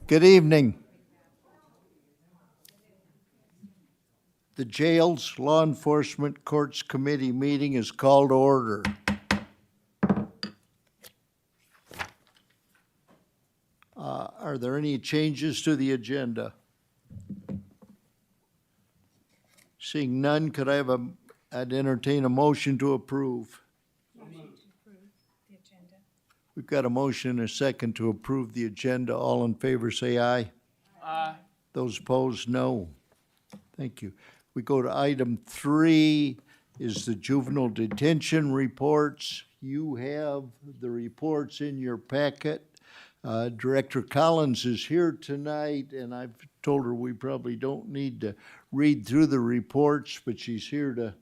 Good evening. The Jails Law Enforcement Courts Committee meeting is called to order. Are there any changes to the agenda? Seeing none, could I have I'd entertain a motion to approve. Motion to approve the agenda. We've got a motion and a second to approve the agenda. All in favor say aye. Aye. Those opposed, no. Thank you. We go to item 3 is the juvenile detention reports. You have the reports in your packet. Director Collins is here tonight, and I've told her we probably don't need to read through the reports, but she's here to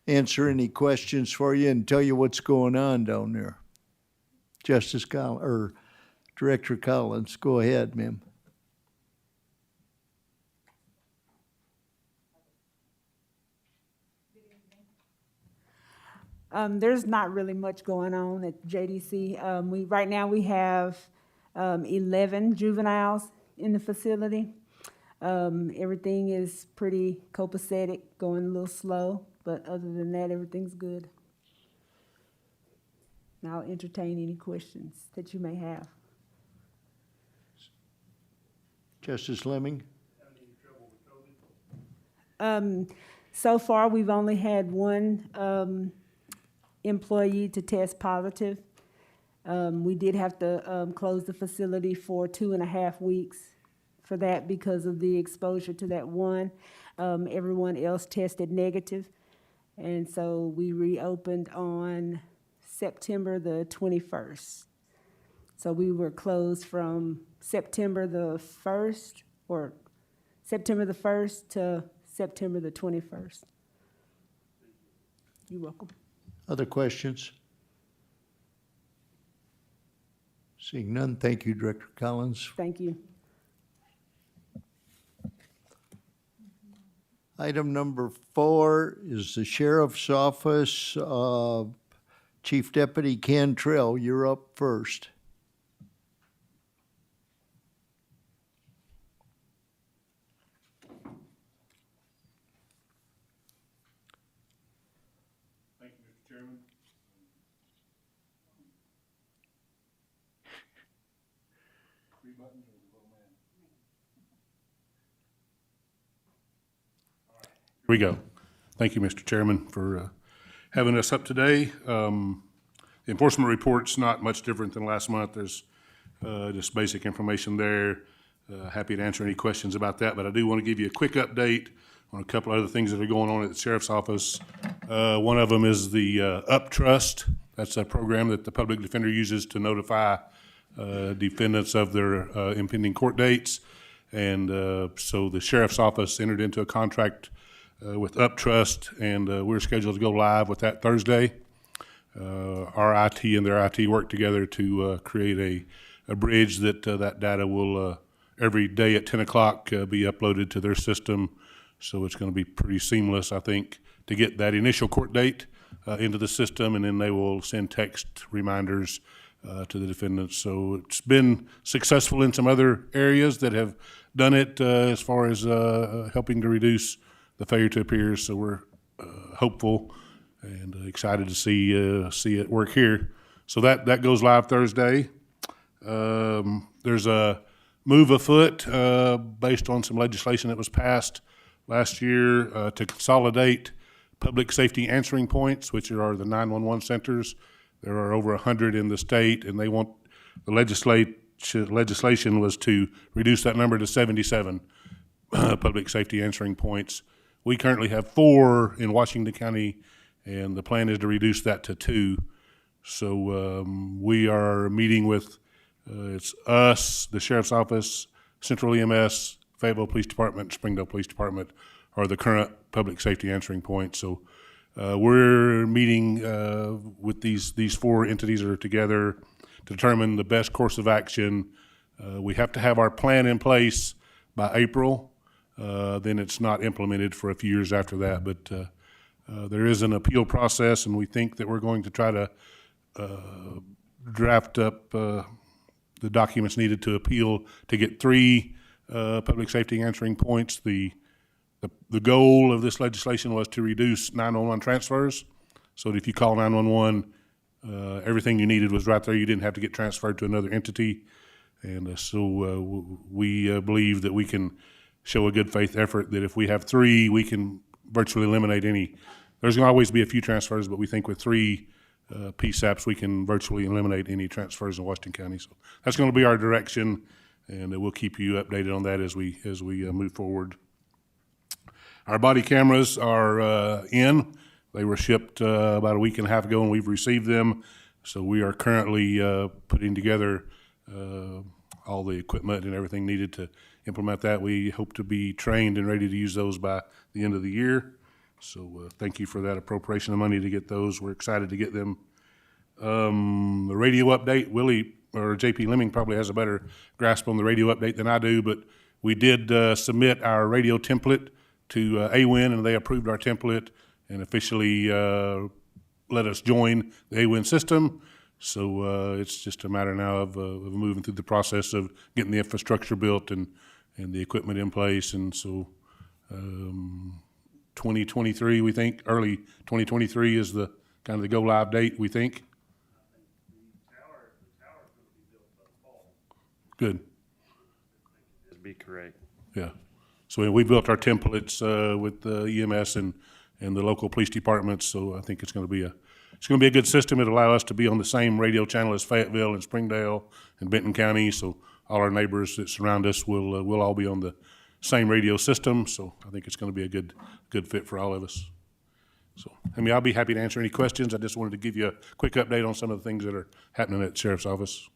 answer any questions for you and tell you what's going on down there. Justice Collins, or Director Collins, go ahead, ma'am. There's not really much going on at JDC. Right now we have 11 juveniles in the facility. Everything is pretty copacetic, going a little slow, but other than that, everything's good. And I'll entertain any questions that you may have. Justice Lemming? So far, we've only had one employee to test positive. We did have to close the facility for 2.5 weeks for that because of the exposure to that one. Everyone else tested negative. And so we reopened on September the 21st. So we were closed from September the 1st to September the 21st. You're welcome. Other questions? Seeing none, thank you, Director Collins. Thank you. Item number 4 is the Sheriff's Office. Chief Deputy Cantrell, you're up first. Thank you, Mr. Chairman. Three buttons or the little man? All right. Here we go. Thank you, Mr. Chairman, for having us up today. The enforcement report's not much different than last month. There's just basic information there. Happy to answer any questions about that, but I do want to give you a quick update on a couple other things that are going on at the Sheriff's Office. One of them is the Up Trust. That's a program that the public defender uses to notify defendants of their impending court dates. And so the Sheriff's Office entered into a contract with Up Trust, and we're scheduled to go live with that Thursday. Our IT and their IT work together to create a bridge that that data will every day at 10 o'clock be uploaded to their system. So it's going to be pretty seamless, I think, to get that initial court date into the system, and then they will send text reminders to the defendants. So it's been successful in some other areas that have done it as far as helping to reduce the failure to appear. So we're hopeful and excited to see it work here. So that goes live Thursday. There's a move afoot based on some legislation that was passed last year to consolidate public safety answering points, which are the 911 centers. There are over 100 in the state, and they want the legislation was to reduce that number to 77 public safety answering points. We currently have 4 in Washington County, and the plan is to reduce that to 2. So we are meeting with, it's us, the Sheriff's Office, Central EMS, Fayetteville Police Department, Springdale Police Department are the current public safety answering points. So we're meeting with these 4 entities that are together to determine the best course of action. We have to have our plan in place by April. Then it's not implemented for a few years after that. But there is an appeal process, and we think that we're going to try to draft up the documents needed to appeal to get 3 public safety answering points. The goal of this legislation was to reduce 911 transfers, so that if you call 911, everything you needed was right there. You didn't have to get transferred to another entity. And so we believe that we can show a good faith effort that if we have 3, we can virtually eliminate any. There's going to always be a few transfers, but we think with 3 PSAPs, we can virtually eliminate any transfers in Washington County. So that's going to be our direction, and we'll keep you updated on that as we move forward. Our body cameras are in. They were shipped about a week and a half ago, and we've received them. So we are currently putting together all the equipment and everything needed to implement that. We hope to be trained and ready to use those by the end of the year. So thank you for that appropriation of money to get those. We're excited to get them. The radio update, Willie or JP Lemming probably has a better grasp on the radio update than I do, but we did submit our radio template to AWIN, and they approved our template and officially let us join the AWIN system. So it's just a matter now of moving through the process of getting the infrastructure built and the equipment in place. And so 2023, we think, early 2023 is the kind of the go-live date, we think. The tower's going to be built by fall. Good. That'd be correct. Yeah. So we built our templates with the EMS and the local police departments. So I think it's going to be a good system. It'll allow us to be on the same radio channel as Fayetteville and Springdale and Benton County. So all our neighbors that surround us will all be on the same radio system. So I think it's going to be a good fit for all of us. So, I mean, I'll be happy to answer any questions. I just wanted to give you a quick update on some of the things that are happening at the Sheriff's Office.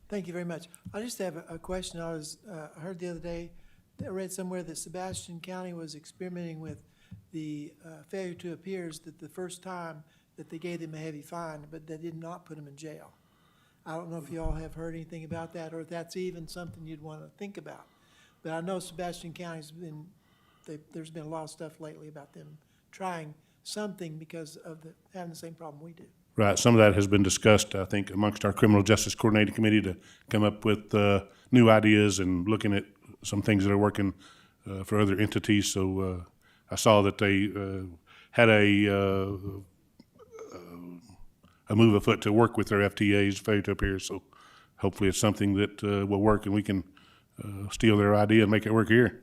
Thank you very much. I just have a question. I heard the other day, I read somewhere that Sebastian County was experimenting with the failure to appears, that the first time that they gave them a heavy fine, but they did not put them in jail. I don't know if you all have heard anything about that, or if that's even something you'd want to think about. But I know Sebastian County's there's been a lot of stuff lately about them trying something because of having the same problem we do. Right. Some of that has been discussed, I think, amongst our Criminal Justice Coordinating Committee to come up with new ideas and looking at some things that are working for other entities. So I saw that they had a move afoot to work with their FTAs, failure to appear. So hopefully it's something that will work and we can steal their idea and make it work here.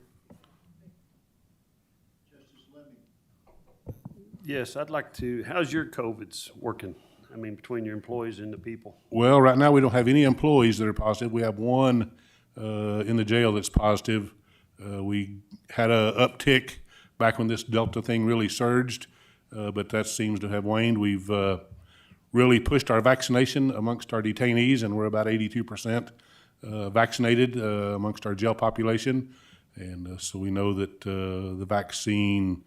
Yes, I'd like to, how's your COVID's working? I mean, between your employees and the people? Well, right now we don't have any employees that are positive. We have one in the jail that's positive. We had a uptick back when this Delta thing really surged, but that seems to have waned. We've really pushed our vaccination amongst our detainees, and we're about 82% vaccinated amongst our jail population. And so we know that the vaccine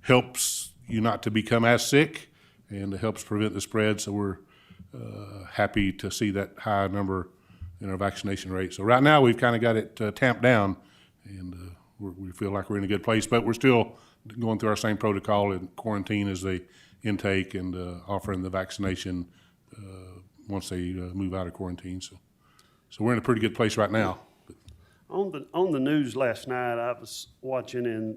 helps you not to become as sick, and it helps prevent the spread. So we're happy to see that high number in our vaccination rate. So right now we've kind of got it tamped down, and we feel like we're in a good place, but we're still going through our same protocol in quarantine as they intake and offering the vaccination once they move out of quarantine. So we're in a pretty good place right now. On the news last night, I was watching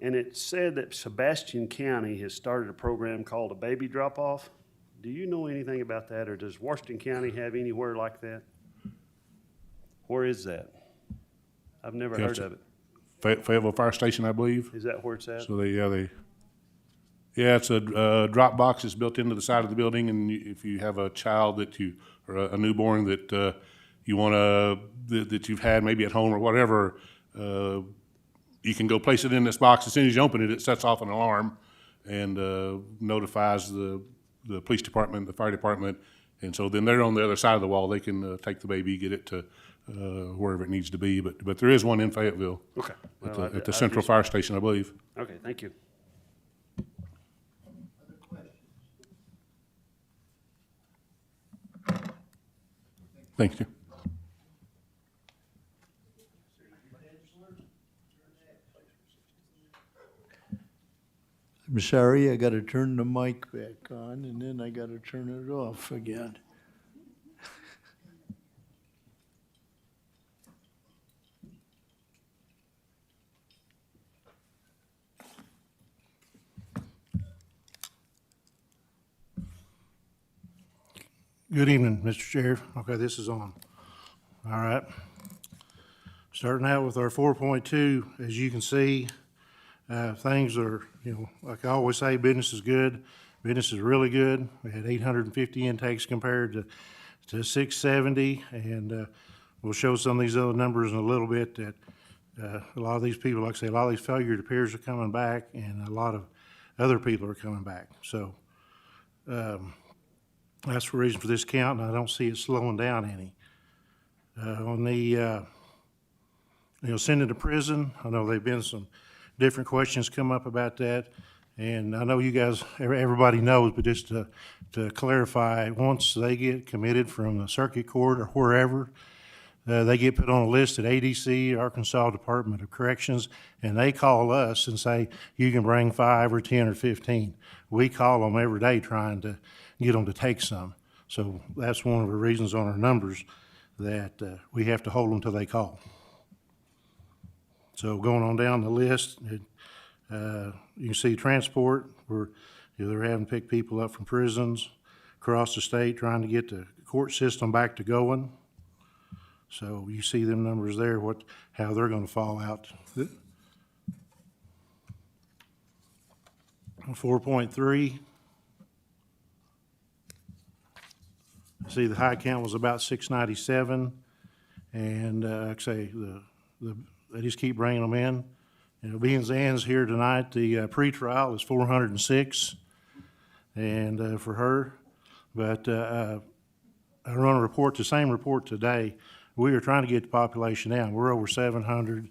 and it said that Sebastian County has started a program called a baby drop-off. Do you know anything about that, or does Washington County have anywhere like that? Where is that? I've never heard of it. Fayetteville Fire Station, I believe. Is that where it's at? So it's a drop box that's built into the side of the building, and if you have a child or a newborn that you want that you've had maybe at home or whatever, you can go place it in this box. As soon as you open it, it sets off an alarm and notifies the police department, the fire department, and so then they're on the other side of the wall. They can take the baby, get it to wherever it needs to be. But there is one in Fayetteville. Okay. At the Central Fire Station, I believe. Okay, thank you. Thank you. I'm sorry, I gotta turn the mic back on and then I gotta turn it off again. Good evening, Mr. Sheriff. Okay, this is on. All right. Starting out with our 4.2, as you can see, things are, like I always say, business is good. Business is really good. We had 850 intakes compared to 670, and we'll show some of these other numbers in a little bit that a lot of these people, like I say, a lot of these failure peers are coming back, and a lot of other people are coming back. So that's the reason for this count, and I don't see it slowing down any. On the, sending to prison, I know there've been some different questions come up about that, and I know you guys, everybody knows, but just to clarify, once they get committed from the circuit court or wherever, they get put on a list at ADC, Arkansas Department of Corrections, and they call us and say, you can bring 5 or 10 or 15. We call them every day trying to get them to take some. So that's one of the reasons on our numbers that we have to hold them till they call. So going on down the list, you can see transport, where they're having to pick people up from prisons across the state, trying to get the court system back to going. So you see them numbers there, how they're going to fall out. 4.3. See, the high count was about 697, and like I say, they just keep bringing them in. Being Zan's here tonight, the pretrial is 406, and for her. But I run a report, the same report today. We are trying to get the population down. We're over 700,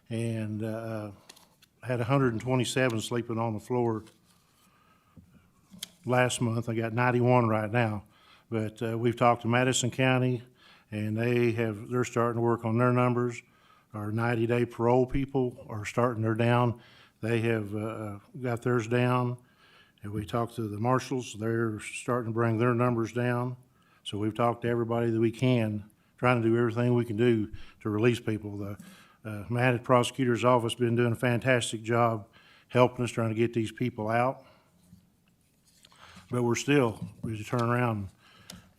and had 127 sleeping on the floor last month. I got 91 right now. But we've talked to Madison County, and they're starting to work on their numbers. Our 90-day parole people are starting their down. They have got theirs down. And we talked to the marshals. They're starting to bring their numbers down. So we've talked to everybody that we can, trying to do everything we can do to release people. The Manhattan Prosecutor's Office has been doing a fantastic job helping us, trying to get these people out. But we turn around.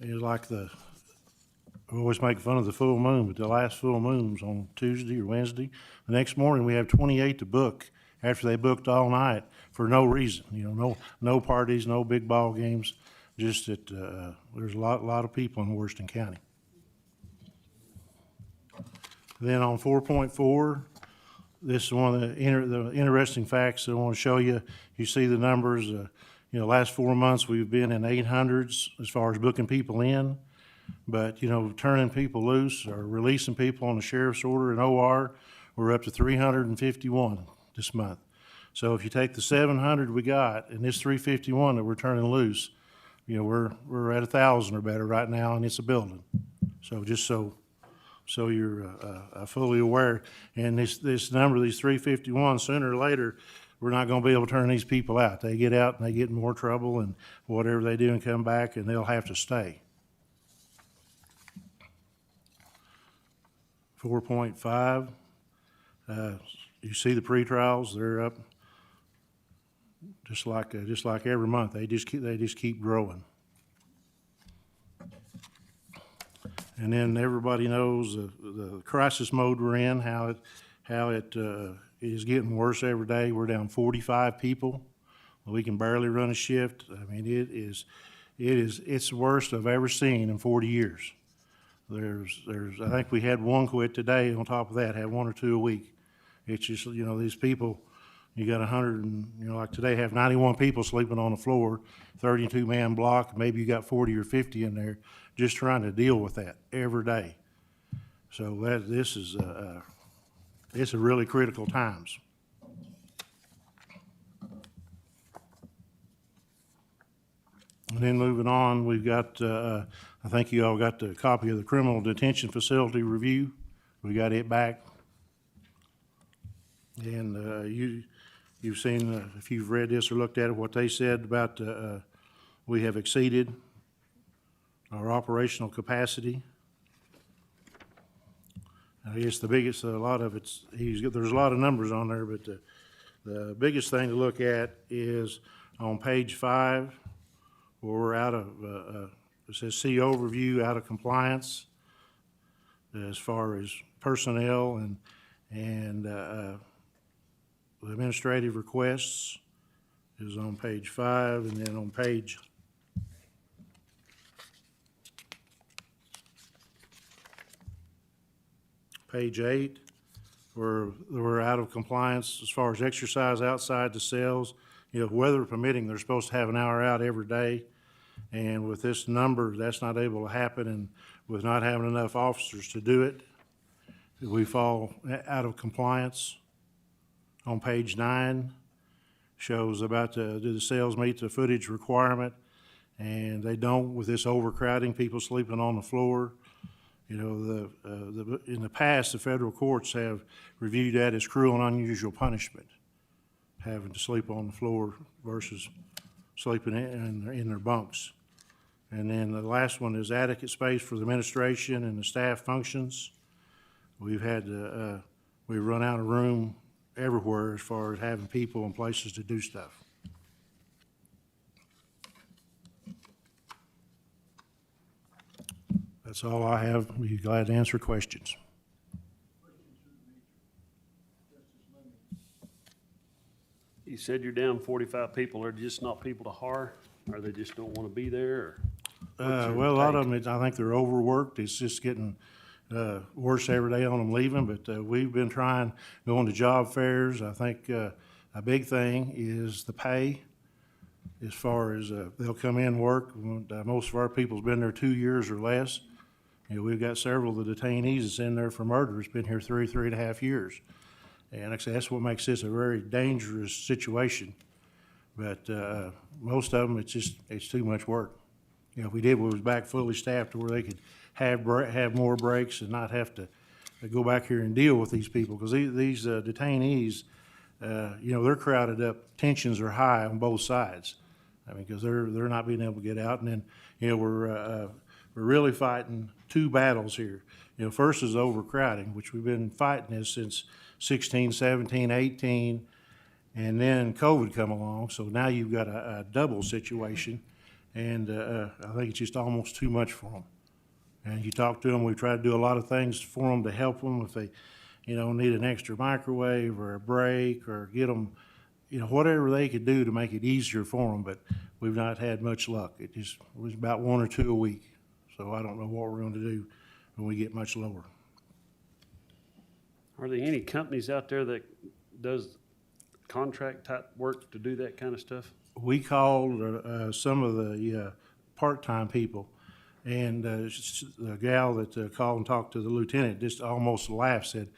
It's like we always make fun of the full moon, but the last full moon's on Tuesday or Wednesday. The next morning, we have 28 to book after they booked all night for no reason. No parties, no big ball games, just that there's a lot of people in Washington County. Then on 4.4, this is one of the interesting facts that I want to show you. You see the numbers. Last 4 months, we've been in 800s as far as booking people in, but, turning people loose or releasing people on the sheriff's order and OR, we're up to 351 this month. So if you take the 700 we got and this 351 that we're turning loose, we're at 1,000 or better right now, and it's a building. So just so you're fully aware, and this number, these 351, sooner or later, we're not going to be able to turn these people out. They get out and they get in more trouble, and whatever they do and come back, and they'll have to stay. 4.5, you see the pretrials, they're up just like every month. They just keep growing. And then everybody knows the crisis mode we're in, how it is getting worse every day. We're down 45 people. We can barely run a shift. I mean, it's the worst I've ever seen in 40 years. I think we had one quit today. On top of that, had 1 or 2 a week. It's just, these people, you got 100 and, like today, have 91 people sleeping on the floor, 32-man block. Maybe you got 40 or 50 in there, just trying to deal with that every day. So it's a really critical times. And then moving on, we've got, I think you all got the copy of the criminal detention facility review. We got it back. And You've seen, if you've read this or looked at it, what they said about, we have exceeded our operational capacity. I guess the biggest, a lot of it's, there's a lot of numbers on there, but the biggest thing to look at is on page 5, where we're out of, it says see overview, out of compliance, as far as personnel and administrative requests is on page 5, and then on page page 8, we're out of compliance as far as exercise outside the cells. You know, weather permitting, they're supposed to have an hour out every day. And with this number, that's not able to happen, and with not having enough officers to do it, we fall out of compliance. On page 9, shows about do the cells meet the footage requirement, and they don't with this overcrowding, people sleeping on the floor. You know, in the past, the federal courts have reviewed that as cruel and unusual punishment, having to sleep on the floor versus sleeping in their bunks. And then the last one is adequate space for the administration and the staff functions. We've had we've run out of room everywhere as far as having people and places to do stuff. That's all I have. Be glad to answer questions. You said you're down 45 people. Are just not people to hire? Or they just don't want to be there? Or Well, a lot of them, I think they're overworked. It's just getting worse every day on them leaving, but we've been trying, going to job fairs. I think a big thing is the pay. As far as they'll come in, work. Most of our people's been there 2 years or less. You know, we've got several of the detainees that's in there for murder. It's been here 3.5 years. And like I say, that's what makes this a very dangerous situation. But most of them, it's too much work. You know, if we was back fully staffed to where they could have more breaks and not have to go back here and deal with these people. Because these detainees, you know, they're crowded up. Tensions are high on both sides. I mean, because they're not being able to get out. And then, you know, we're really fighting two battles here. You know, first is overcrowding, which we've been fighting this since 16, 17, 18, and then COVID come along. So now you've got a double situation, and I think it's just almost too much for them. And you talk to them, we try to do a lot of things for them to help them if they, you know, need an extra microwave or a break or get them, you know, whatever they could do to make it easier for them, but we've not had much luck. It was about 1 or 2 a week. So I don't know what we're going to do when we get much lower. are there any companies out there that does contract type work to do that kind of stuff? We called some of the part-time people, and the gal that called and talked to the lieutenant just almost laughed, said,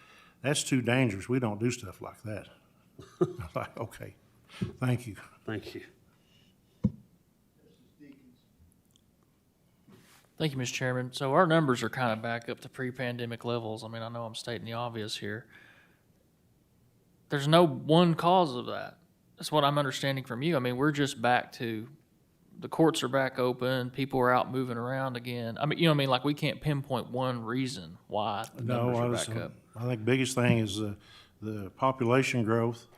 "That's too dangerous. We don't do stuff like that." I'm like, okay, thank you. Thank you. Thank you, Mr. Chairman. So our numbers are kind of back up to pre-pandemic levels. I mean, I know I'm stating the obvious here. There's no one cause of that. That's what I'm understanding from you. I mean, we're just back to, the courts are back open, people are out moving around again. I mean, you know what I mean? Like, we can't pinpoint one reason why the numbers are back up. I think the biggest thing is the population growth,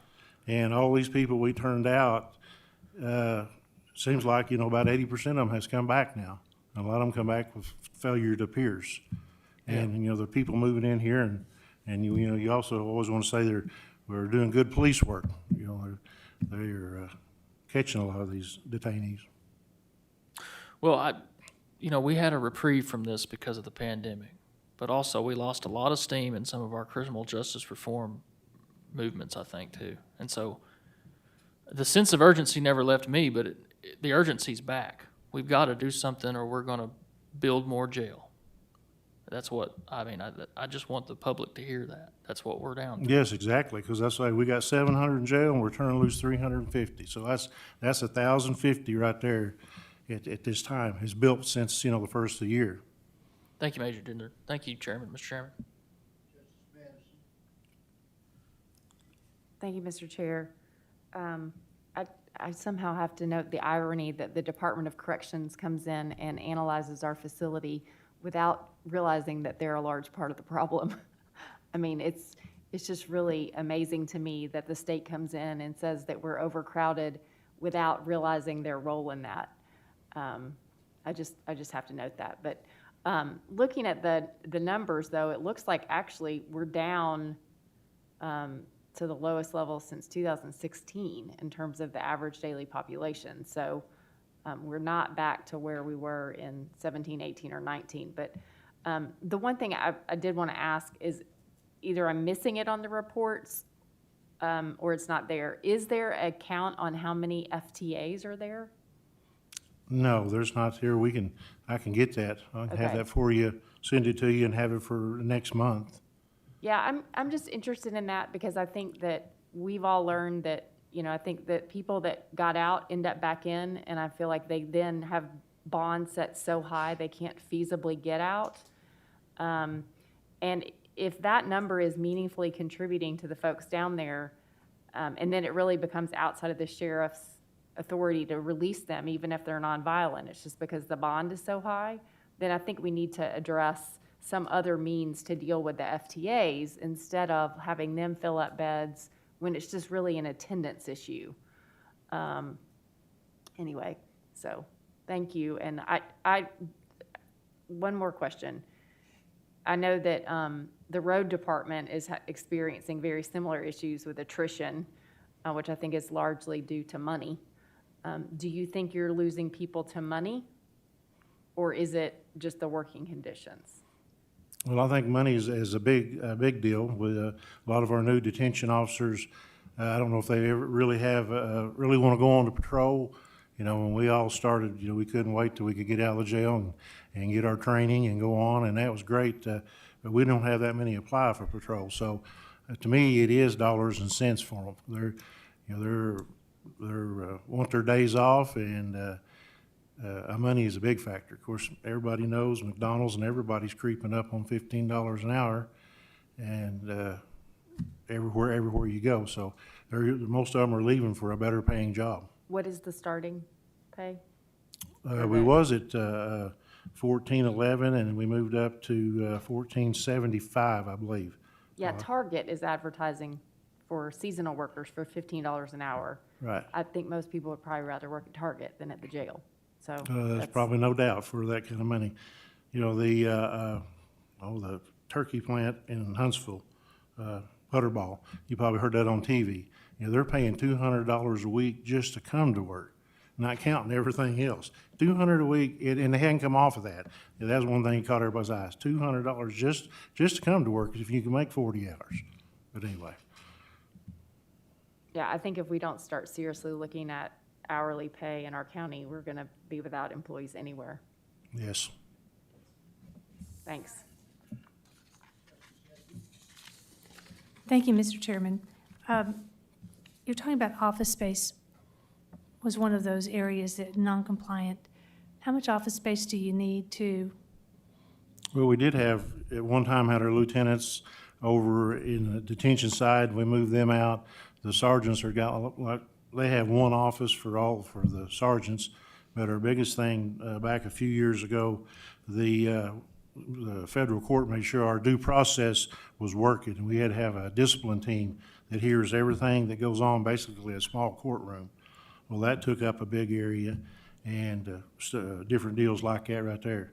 and all these people we turned out, seems like, you know, about 80% of them has come back now. A lot of them come back with failure to peers. And, you know, the people moving in here, and you know, you also always want to say we're doing good police work. You know, they're catching a lot of these detainees. Well, you know, we had a reprieve from this because of the pandemic, but also we lost a lot of steam in some of our criminal justice reform movements, I think, too. And so the sense of urgency never left me, but the urgency's back. We've got to do something or we're going to build more jail. That's what, I mean, I just want the public to hear that. That's what we're down to. Yes, exactly, because that's like, we got 700 in jail and we're trying to lose 350. So that's 1,050 right there at this time. It's built since, you know, the first of the year. Thank you, Major Dinder. Thank you, Chairman, Mr. Chairman. Thank you, Mr. Chair. I somehow have to note the irony that the Department of Corrections comes in and analyzes our facility without realizing that they're a large part of the problem. I mean, it's just really amazing to me that the state comes in and says that we're overcrowded without realizing their role in that. I just have to note that. But looking at the numbers, though, it looks like actually we're down to the lowest level since 2016 in terms of the average daily population. So we're not back to where we were in 17, 18, or 19. But the one thing I did want to ask is either I'm missing it on the reports or it's not there. Is there a count on how many FTAs are there? No, there's not here. I can get that. I can have Okay. that for you, send it to you and have it for next month. Yeah, I'm just interested in that because I think that we've all learned that, I think that people that got out end up back in, and I feel like they then have bonds set so high they can't feasibly get out. And if that number is meaningfully contributing to the folks down there, and then it really becomes outside of the sheriff's authority to release them, even if they're nonviolent, it's just because the bond is so high, then I think we need to address some other means to deal with the FTAs instead of having them fill up beds when it's just really an attendance issue. Anyway, so thank you. And I one more question. I know that the road department is experiencing very similar issues with attrition, which I think is largely due to money. Do you think you're losing people to money, or is it just the working conditions? Well, I think money is a big deal with a lot of our new detention officers. I don't know if they ever really really want to go on to patrol. When we all started, we couldn't wait till we could get out of the jail and get our training and go on, and that was great. But we don't have that many apply for patrol. So to me, it is dollars and cents for them. They want their days off, and money is a big factor. Of course, everybody knows McDonald's and everybody's creeping up on $15 an hour, and everywhere you go. So most of them are leaving for a better paying job. What is the starting pay? We was at $14.11, and we moved up to $14.75, I believe. Yeah, Target is advertising for seasonal workers for $15 an hour. Right. I think most people would probably rather work at Target than at the jail. So There's probably no doubt for that kind of money. The turkey plant in Huntsville, Butterball, you probably heard that on TV. They're paying $200 a week just to come to work, not counting everything else. $200 a week, and they hadn't come off of that. That's one thing that caught everybody's eyes. $200 just to come to work if you can make 40 hours. But anyway. yeah, I think if we don't start seriously looking at hourly pay in our county, we're going to be without employees anywhere. Yes. Thanks. Thank you, Mr. Chairman. You're talking about office space was one of those areas that non-compliant. How much office space do you need to? Well, we did have, at one time, had our lieutenants over in the detention side. We moved them out. The sergeants they have one office for the sergeants. But our biggest thing, back a few years ago, the federal court made sure our due process was working. And we had to have a discipline team that hears everything that goes on, basically a small courtroom. Well, that took up a big area, and different deals like that right there.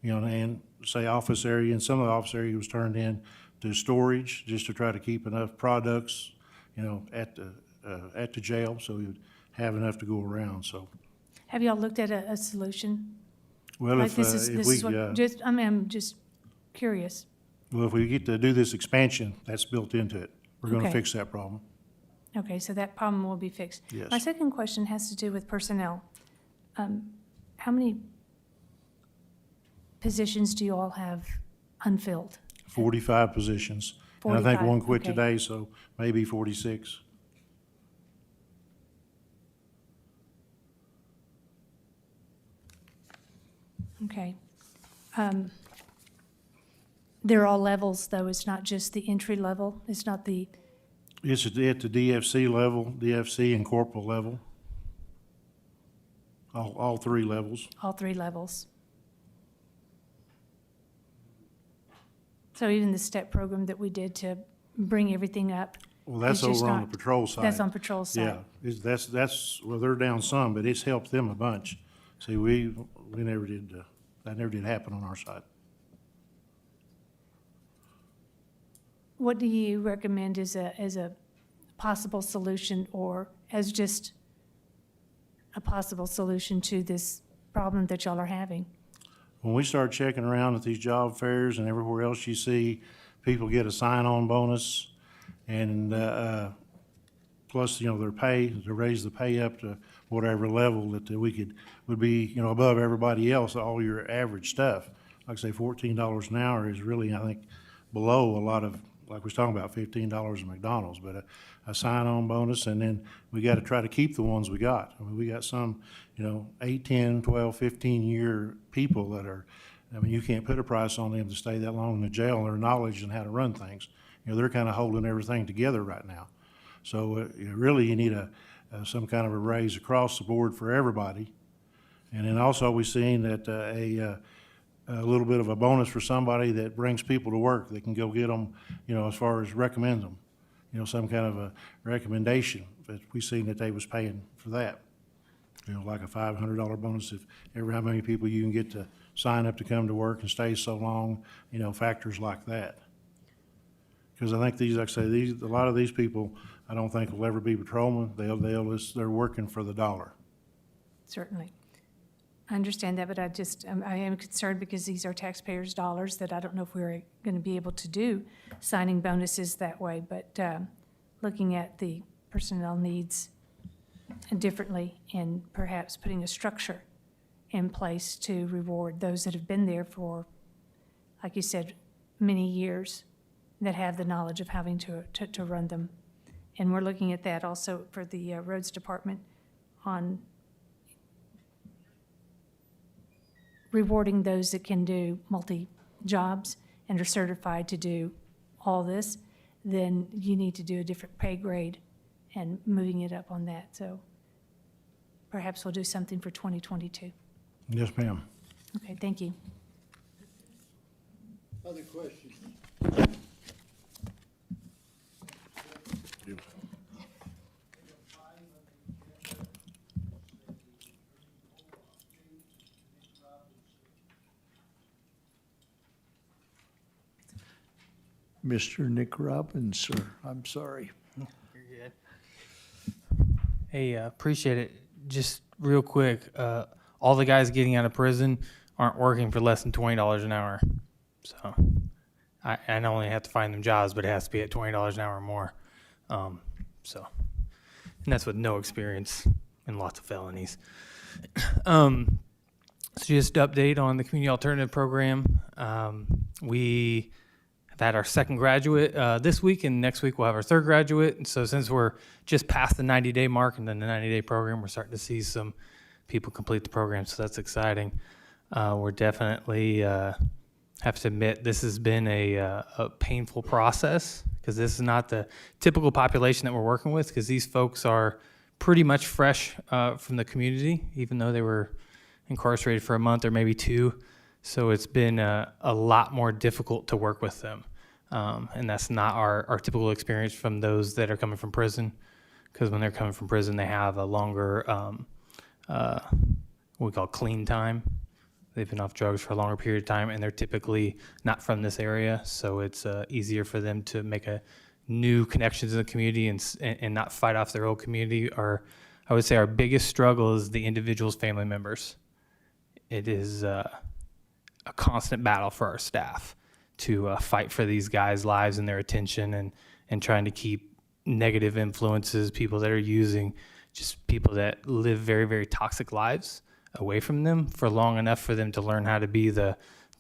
And say office area, and some of the office area was turned in to storage just to try to keep enough products, at the jail, so we would have enough to go around. So, Have y'all looked at a solution? well, Like if this is what, I'm just curious. well, if we get to do this expansion, that's built into it. We're going to Okay. fix that problem. Okay, so that problem will be fixed. Yes. My second question has to do with personnel. How many positions do you all have unfilled? 45 positions. And I think 45, one quit okay. today, so maybe 46. Okay. They're all levels, though. It's not just the entry level. It's not the It's at the DFC level, DFC and corporal level. All three levels. All three levels. So even the STEP program that we did to bring everything up. Well, that's is just over on the not- patrol side. That's on patrol side. Yeah, that's, well, they're down some, but it's helped them a bunch. See, we never did, that never did happen on our side. What do you recommend as a possible solution, or as just a possible solution to this problem that y'all are having? When we start checking around at these job fairs and everywhere else you see, people get a sign-on bonus and, plus, their pay, to raise the pay up to whatever level that would be, above everybody else, all your average stuff. Like I say, $14 an hour is really, I think, below a lot of, like we was talking about, $15 at McDonald's, but a sign-on bonus, and then we gotta try to keep the ones we got. I mean, we got some, 8, 10, 12, 15-year people that are, you can't put a price on them to stay that long in the jail, and their knowledge and how to run things. They're kind of holding everything together right now. So really, you need some kind of a raise across the board for everybody. And then also, we've seen that a little bit of a bonus for somebody that brings people to work. They can go get them, as far as recommend them, some kind of a recommendation. But we've seen that they was paying for that. Like a $500 bonus if how many people you can get to sign up to come to work and stay so long, factors like that. Because I think like I say, a lot of these people, I don't think will ever be patrolmen. They're working for the dollar. Certainly. I understand that, but I am concerned because these are taxpayers' dollars that I don't know if we're going to be able to do signing bonuses that way, but looking at the personnel needs differently and perhaps putting a structure in place to reward those that have been there for, like you said, many years, that have the knowledge of having to run them. And we're looking at that also for the roads department on rewarding those that can do multi-jobs and are certified to do all this. Then you need to do a different pay grade and moving it up on that. So perhaps we'll do something for 2022. Yes, ma'am. Okay, thank you. Other questions? Mr. Nick Robbins, sir, I'm sorry. You're good. Hey, appreciate it. Just real quick, all the guys getting out of prison aren't working for less than $20 an hour. So I not only have to find them jobs, but it has to be at $20 an hour or more. And that's with no experience and lots of felonies. So just to update on the community alternative program. We have had our second graduate this week, and next week we'll have our third graduate. And so since we're just past the 90-day mark and then the 90-day program, we're starting to see some people complete the program, so that's exciting. We're definitely, have to admit, this has been a painful process because this is not the typical population that we're working with, because these folks are pretty much fresh from the community, even though they were incarcerated for a month or maybe two. So it's been a lot more difficult to work with them. And that's not our typical experience from those that are coming from prison, because when they're coming from prison, they have a longer, what we call clean time. They've been off drugs for a longer period of time, and they're typically not from this area, so it's easier for them to make a new connections in the community and not fight off their old community. I would say our biggest struggle is the individual's family members. It is a constant battle for our staff to fight for these guys' lives and their attention, and trying to keep negative influences, people that are using, just people that live very, very toxic lives, away from them for long enough for them to learn how to be the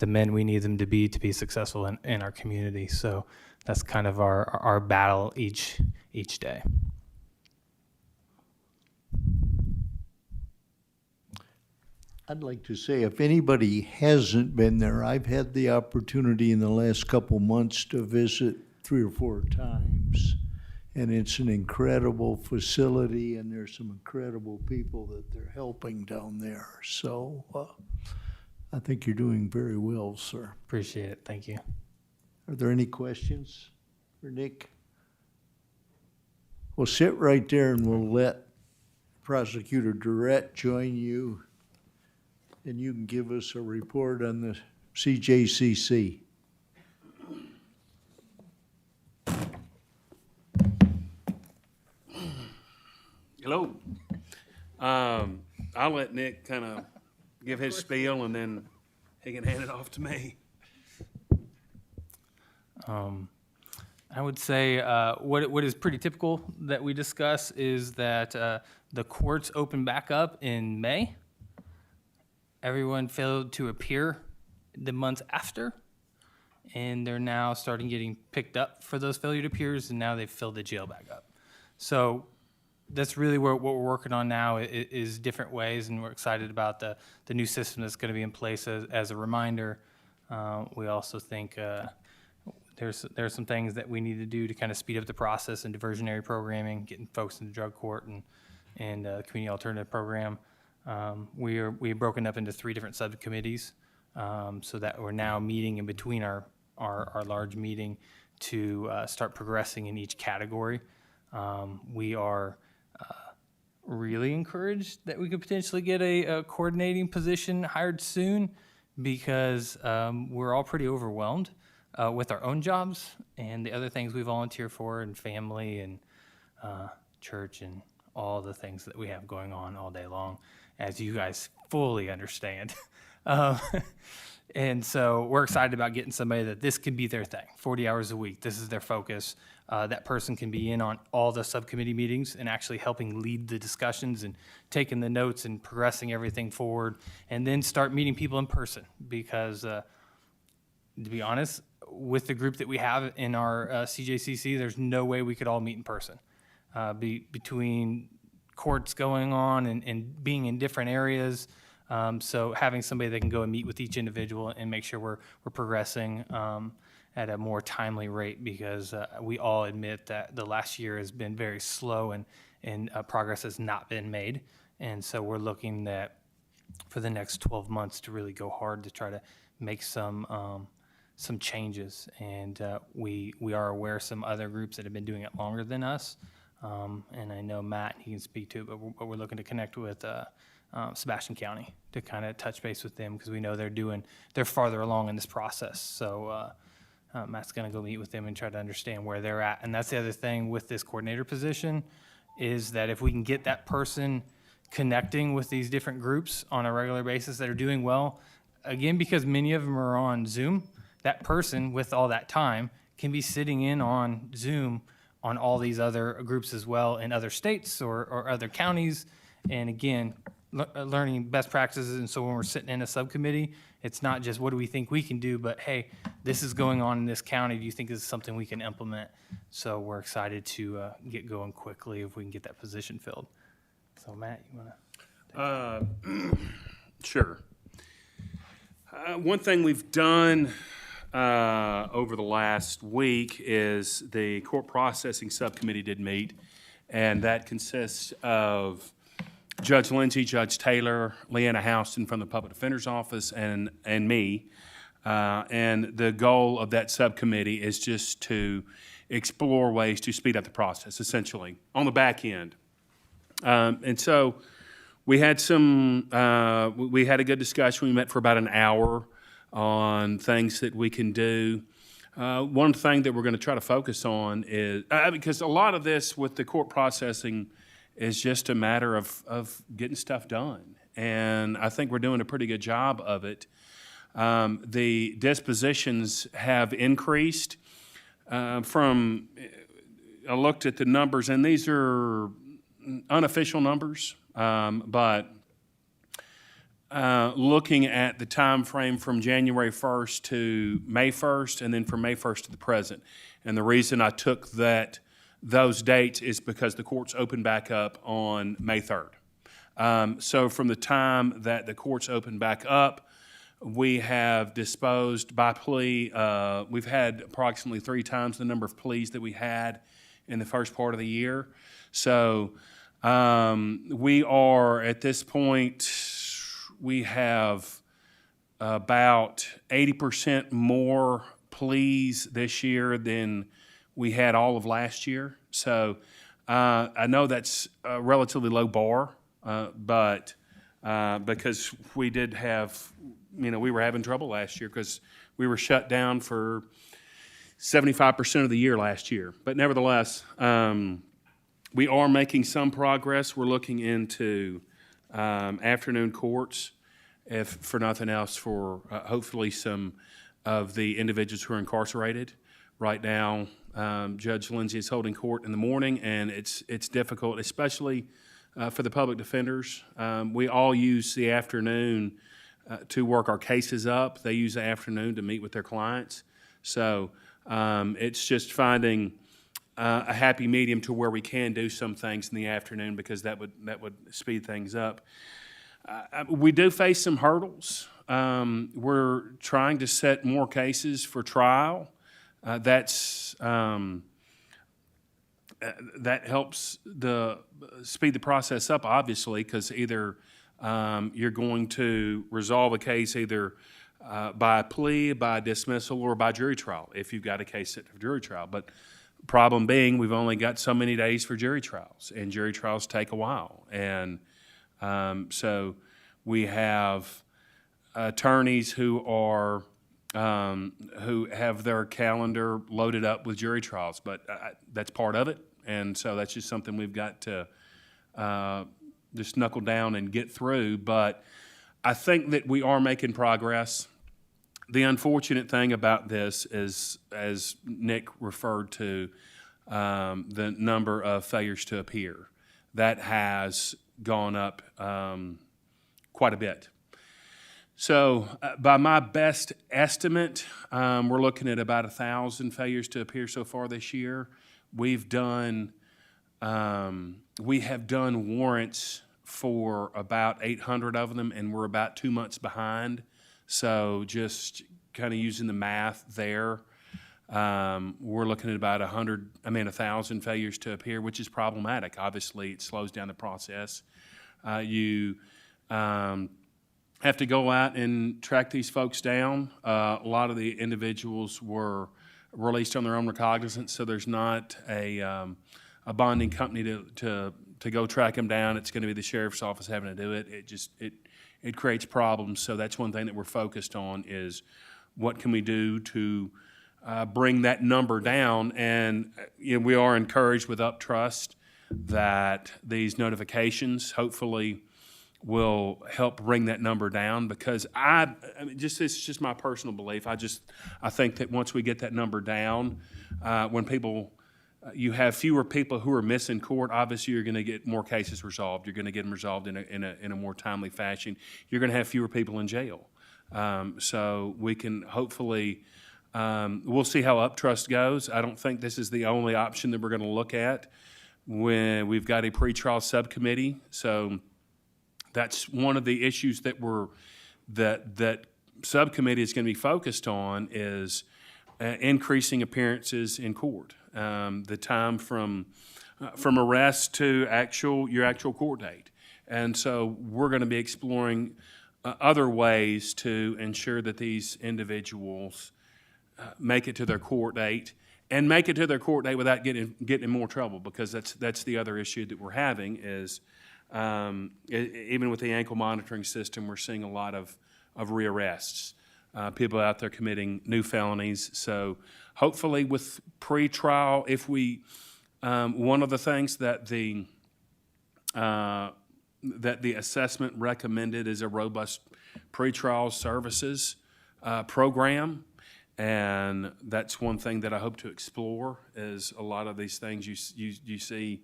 men we need them to be successful in our community. So that's kind of our battle each day. I'd like to say, if anybody hasn't been there, I've had the opportunity in the last couple months to visit 3 or 4 times. And it's an incredible facility, and there's some incredible people that they're helping down there. So I think you're doing very well, sir. Appreciate it. Thank you. Are there any questions for Nick? Well, sit right there and we'll let Prosecutor Durrett join you, and you can give us a report on the CJCC. Hello. I'll let Nick kind of give his spiel and then he can hand it off to me. I would say what is pretty typical that we discuss is that the courts open back up in May. Everyone failed to appear the months after, and they're now starting getting picked up for those failure to appears, and now they've filled the jail back up. So that's really what we're working on now is different ways, and we're excited about the new system that's going to be in place. As a reminder, we also think there's some things that we need to do to kind of speed up the process in diversionary programming, getting folks into drug court and community alternative program. We've broken up into 3 different subcommittees, so that we're now meeting in between our large meeting to start progressing in each category. We are really encouraged that we could potentially get a coordinating position hired soon, because we're all pretty overwhelmed with our own jobs and the other things we volunteer for, and family and church and all the things that we have going on all day long, as you guys fully understand. And so we're excited about getting somebody that this can be their thing, 40 hours a week. This is their focus. That person can be in on all the subcommittee meetings and actually helping lead the discussions and taking the notes and progressing everything forward, and then start meeting people in person. Because to be honest, with the group that we have in our CJCC, there's no way we could all meet in person. Between courts going on and being in different areas, so having somebody that can go and meet with each individual and make sure we're progressing at a more timely rate, because we all admit that the last year has been very slow and progress has not been made. And so we're looking that for the next 12 months to really go hard to try to make some changes. And we are aware of some other groups that have been doing it longer than us. And I know Matt, he can speak to it, but we're looking to connect with Sebastian County to kind of touch base with them, because we know they're farther along in this process. So Matt's going to go meet with them and try to understand where they're at. And that's the other thing with this coordinator position, is that if we can get that person connecting with these different groups on a regular basis that are doing well, again, because many of them are on Zoom, that person with all that time can be sitting in on Zoom on all these other groups as well in other states or other counties. And again, learning best practices. And so when we're sitting in a subcommittee, it's not just what do we think we can do, but hey, this is going on in this county. Do you think this is something we can implement? So we're excited to get going quickly if we can get that position filled. So Matt, you want to? Sure. One thing we've done over the last week is the court processing subcommittee did meet, and that consists of Judge Lindsay, Judge Taylor, Leanna Houston from the Public Defender's Office, and me. And the goal of that subcommittee is just to explore ways to speed up the process, essentially, on the back end. And so we had we had a good discussion. We met for about an hour on things that we can do. One thing that we're going to try to focus on is, because a lot of this with the court processing is just a matter of getting stuff done. And I think we're doing a pretty good job of it. The dispositions have increased I looked at the numbers, and these are unofficial numbers, but looking at the time frame from January 1st to May 1st, and then from May 1st to the present. And the reason I took those dates is because the courts opened back up on May 3rd. So from the time that the courts opened back up, we have disposed by plea. We've had approximately 3 times the number of pleas that we had in the first part of the year. So we are, at this point, we have about 80% more pleas this year than we had all of last year. So I know that's a relatively low bar, but because we did have, we were having trouble last year because we were shut down for 75% of the year last year. But nevertheless, we are making some progress. We're looking into afternoon courts, if for nothing else, for hopefully some of the individuals who are incarcerated. Right now, Judge Lindsay is holding court in the morning, and it's difficult, especially for the public defenders. We all use the afternoon to work our cases up. They use the afternoon to meet with their clients. So it's just finding a happy medium to where we can do some things in the afternoon, because that would speed things up. We do face some hurdles. We're trying to set more cases for trial. That helps speed the process up, obviously, because either you're going to resolve a case either by a plea, by dismissal, or by jury trial, if you've got a case set for jury trial. But problem being, we've only got so many days for jury trials, and jury trials take a while. And so we have attorneys who are who have their calendar loaded up with jury trials, but that's part of it. And so that's just something we've got to just knuckle down and get through. But I think that we are making progress. The unfortunate thing about this is, as Nick referred to, the number of failures to appear. That has gone up quite a bit. So by my best estimate, we're looking at about 1,000 failures to appear so far this year. We have done warrants for about 800 of them, and we're about 2 months behind. So just kind of using the math there, we're looking at about 1,000 failures to appear, which is problematic. Obviously, it slows down the process. You have to go out and track these folks down. A lot of the individuals were released on their own recognizance, so there's not a bonding company to go track them down. It's going to be the sheriff's office having to do it. It creates problems. So that's one thing that we're focused on, is what can we do to bring that number down. And we are encouraged with Uptrust that these notifications hopefully will help bring that number down, because it's just my personal belief. I think that once we get that number down, when you have fewer people who are missing court, obviously you're going to get more cases resolved. You're going to get them resolved in a more timely fashion. You're going to have fewer people in jail. So we can hopefully, we'll see how Uptrust goes. I don't think this is the only option that we're going to look at. When we've got a pretrial subcommittee, so that's one of the issues that that subcommittee is going to be focused on, is increasing appearances in court. The time from arrest to your actual court date. And so we're going to be exploring other ways to ensure that these individuals make it to their court date, and make it to their court date without getting in more trouble, because that's the other issue that we're having is, even with the ankle monitoring system, we're seeing a lot of rearrests, people out there committing new felonies. So hopefully with pretrial, if we, one of the things that the assessment recommended is a robust pretrial services program. And that's one thing that I hope to explore, is a lot of these things you see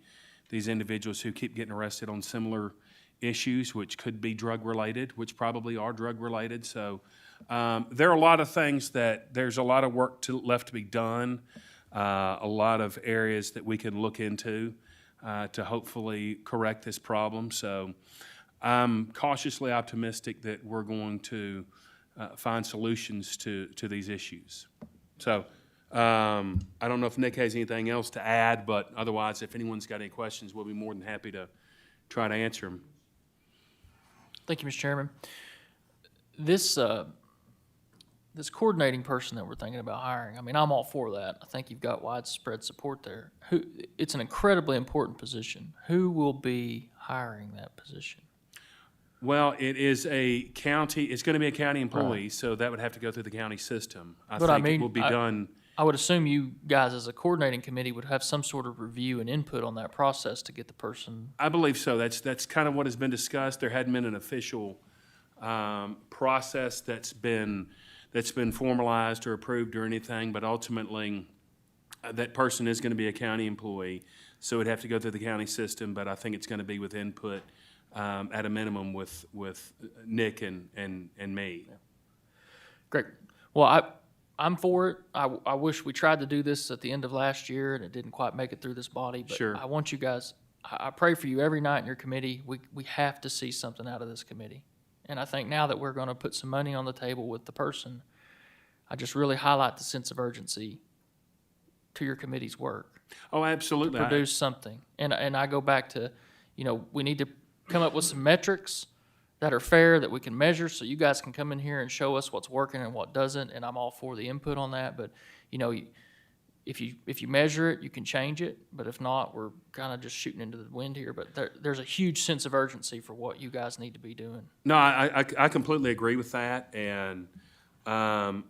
these individuals who keep getting arrested on similar issues, which could be drug-related, which probably are drug-related. So there are a lot of things that there's a lot of work left to be done, a lot of areas that we can look into to hopefully correct this problem. So I'm cautiously optimistic that we're going to find solutions to these issues. So I don't know if Nick has anything else to add, but otherwise, if anyone's got any questions, we'll be more than happy to try to answer them. Thank you, Mr. Chairman. This, this coordinating person that we're thinking about hiring, I mean, I'm all for that. I think you've got widespread support there. It's an incredibly important position. Who will be hiring that position? Well, it is a county, it's going to be a county employee, so that would have to go through the county system. But I think it mean, will be done. I would assume you guys, as a coordinating committee, would have some sort of review and input on that process to get the person. I believe so. That's kind of what has been discussed. There hadn't been an official process that's been formalized or approved or anything, but ultimately, that person is going to be a county employee, so it'd have to go through the county system, but I think it's going to be with input at a minimum with Nick and me. Great. Well, I'm for it. I wish we tried to do this at the end of last year and it didn't quite make it through this body. But Sure. I want you guys, I pray for you every night in your committee. We have to see something out of this committee. And I think now that we're going to put some money on the table with the person, I just really highlight the sense of urgency to your committee's work. Oh, absolutely. To produce something. And I go back to, we need to come up with some metrics that are fair, that we can measure, so you guys can come in here and show us what's working and what doesn't, and I'm all for the input on that. But, if you measure it, you can change it, but if not, we're kind of just shooting into the wind here. But there's a huge sense of urgency for what you guys need to be doing. No, I completely agree with that, and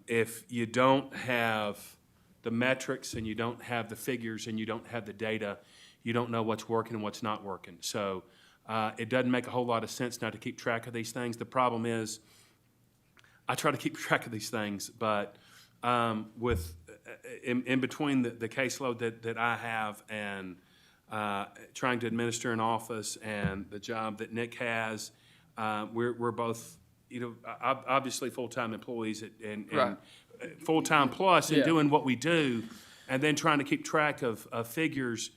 if you don't have the metrics and you don't have the figures and you don't have the data, you don't know what's working and what's not working. So it doesn't make a whole lot of sense now to keep track of these things. The problem is, I try to keep track of these things, but in between the caseload that I have and trying to administer an office and the job that Nick has, we're both, obviously full-time employees and Right. Full-time plus in Yeah. doing what we do, and then trying to keep track of figures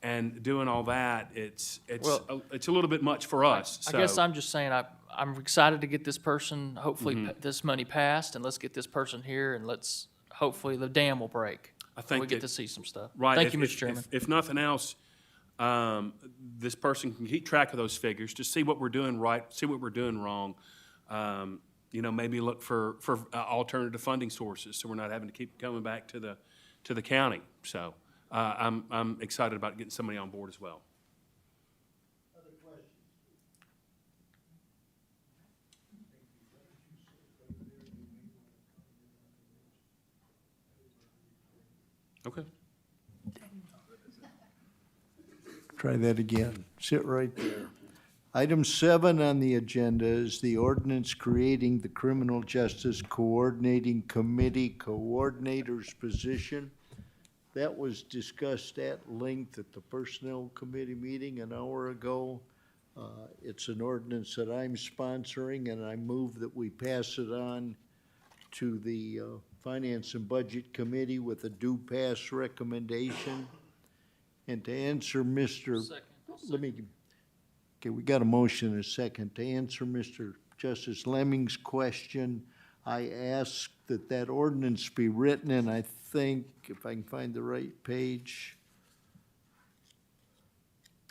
and doing all that. It's a little bit much for us. I guess so- I'm just saying I'm excited to get this person, hopefully this money passed, and let's get this person here, and hopefully the dam will break. I think we get that- to see some stuff. Right. Thank you, if- Mr. Chairman. If nothing else, this person can keep track of those figures, to see what we're doing right, see what we're doing wrong. Maybe look for alternative funding sources, so we're not having to keep coming back to the county. So I'm excited about getting somebody on board as well. Okay. Try that again. Sit right there. Item 7 on the agenda is the ordinance creating the Criminal Justice Coordinating Committee Coordinator's position. That was discussed at length at the Personnel Committee meeting an hour ago. It's an ordinance that I'm sponsoring, and I move that we pass it on to the Finance and Budget Committee with a due pass recommendation. And to answer Okay, we got a motion and a second. To answer Mr. Justice Lemming's question, I asked that ordinance be written, and I think, if I can find the right page,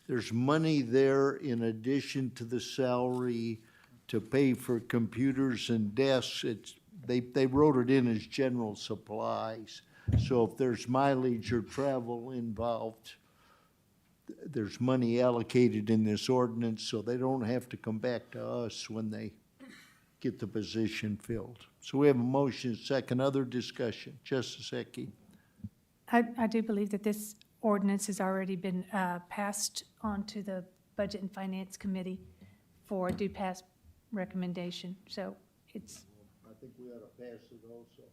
there's money there in addition to the salary to pay for computers and desks. They wrote it in as general supplies. So if there's mileage or travel involved, there's money allocated in this ordinance, so they don't have to come back to us when they get the position filled. So we have a motion, second, other discussion. Justice Ecke. I do believe that this ordinance has already been passed on to the Budget and Finance Committee for a due pass recommendation, so it's, I think we ought to pass it also.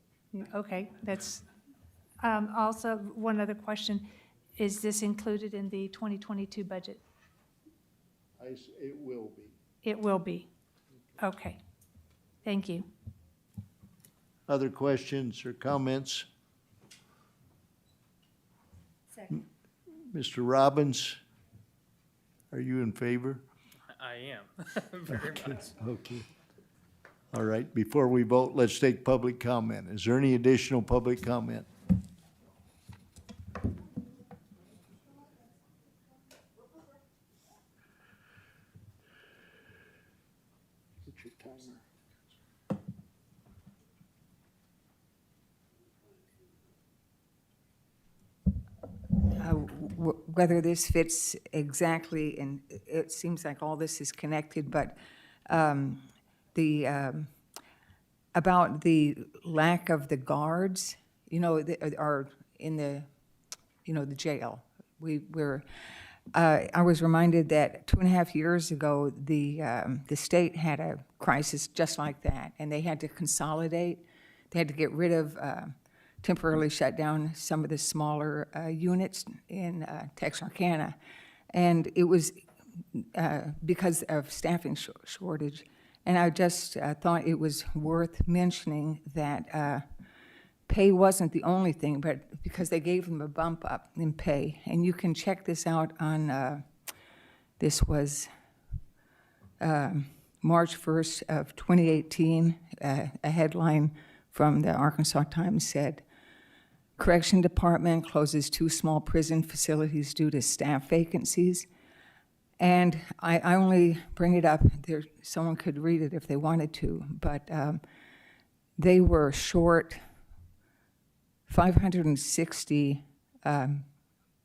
okay, that's, also, one other question, is this included in the 2022 budget? It will be. It will be, okay, thank you. Other questions or comments? Second. Mr. Robbins, are you in favor? I am, very much. Okay. All right, before we vote, let's take public comment. Is there any additional public comment? whether this fits exactly, and it seems like all this is connected, but about the lack of the guards, you know, are in the, you know, the jail. I was reminded that 2.5 years ago, the state had a crisis just like that, and they had to consolidate. They had to get rid of, temporarily shut down some of the smaller units in Texarkana. And it was because of staffing shortage. And I just thought it was worth mentioning that pay wasn't the only thing, but because they gave them a bump up in pay. And you can check this out on, this was March 1st of 2018. A headline from the Arkansas Times said, Correction Department closes 2 small prison facilities due to staff vacancies. And I only bring it up, there, someone could read it if they wanted to, but they were short 560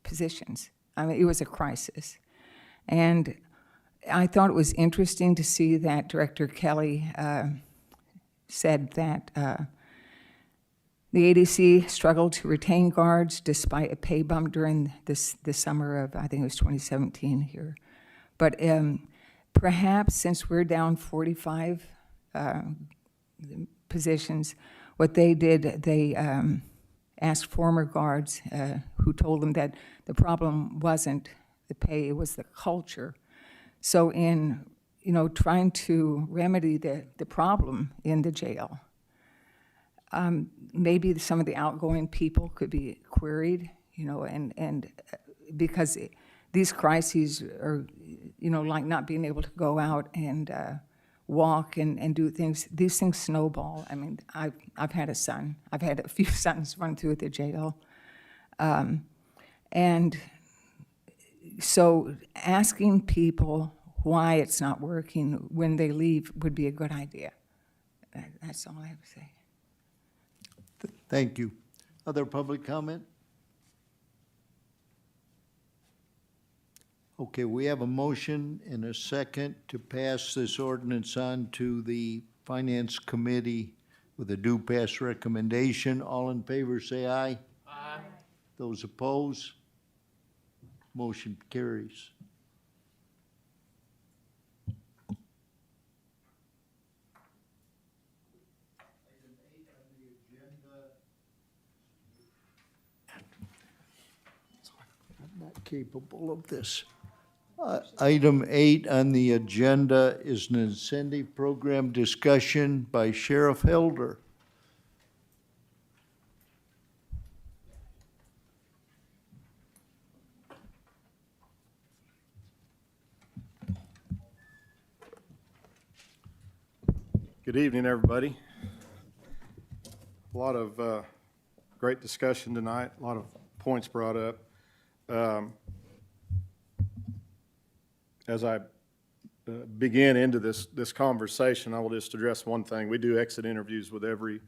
positions. I mean, it was a crisis. And I thought it was interesting to see that Director Kelly said that the ADC struggled to retain guards despite a pay bump during the summer of, I think it was 2017 here. But perhaps since we're down 45 positions, what they did, they asked former guards who told them that the problem wasn't the pay, it was the culture. So in, you know, trying to remedy the problem in the jail, maybe some of the outgoing people could be queried, you know, and because these crises are, you know, like not being able to go out and walk and do things. These things snowball. I mean, I've had a son. I've had a few sons run through the jail. And so asking people why it's not working when they leave would be a good idea. That's all I have to say. Thank you. Other public comment? Okay, we have a motion and a second to pass this ordinance on to the Finance Committee with a due pass recommendation. All in favor, say aye. Aye. Those opposed? Motion carries. I'm not capable of this. Item 8 on the agenda is an incentive program discussion by Sheriff Helder. Good evening, everybody. A lot of great discussion tonight, a lot of points brought up. As I begin into this conversation, I will just address one thing. We do exit interviews with every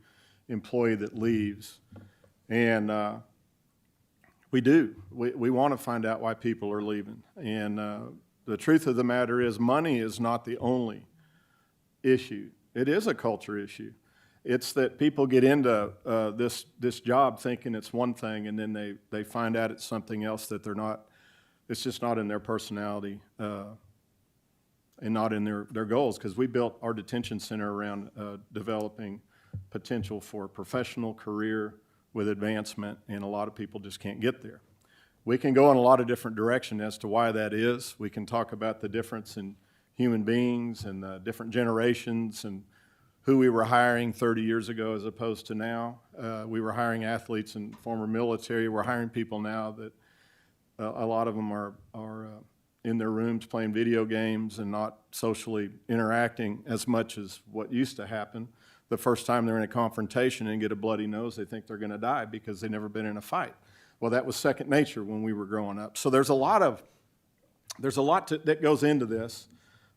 employee that leaves, and we do. We want to find out why people are leaving. And the truth of the matter is money is not the only issue. It is a culture issue. It's that people get into this job thinking it's one thing, and then they find out it's something else that they're not. It's just not in their personality and not in their goals, because we built our detention center around developing potential for professional career with advancement, and a lot of people just can't get there. We can go in a lot of different directions as to why that is. We can talk about the difference in human beings and different generations and who we were hiring 30 years ago as opposed to now. We were hiring athletes and former military. We're hiring people now that a lot of them are in their rooms playing video games and not socially interacting as much as what used to happen. The first time they're in a confrontation and get a bloody nose, they think they're going to die because they've never been in a fight. Well, that was second nature when we were growing up. So there's a lot that goes into this,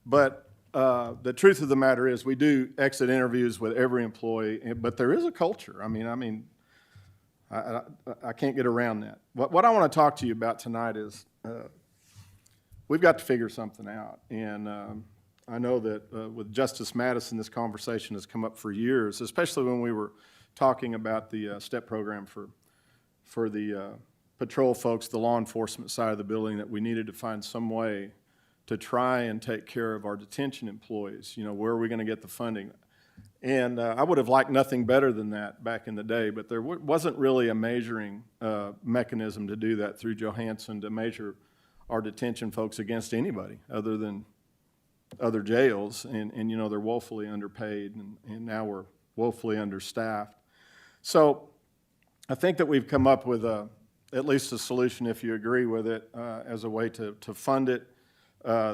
but the truth of the matter is we do exit interviews with every employee, but there is a culture. I mean, I can't get around that. What I want to talk to you about tonight is we've got to figure something out. And I know that with Justice Madison, this conversation has come up for years, especially when we were talking about the STEP program for the patrol folks, the law enforcement side of the building, that we needed to find some way to try and take care of our detention employees. You know, where are we going to get the funding? And I would have liked nothing better than that back in the day, but there wasn't really a measuring mechanism to do that through Johansson to measure our detention folks against anybody other than other jails. And you know, they're woefully underpaid, and now we're woefully understaffed. So I think that we've come up with at least a solution, if you agree with it, as a way to fund it,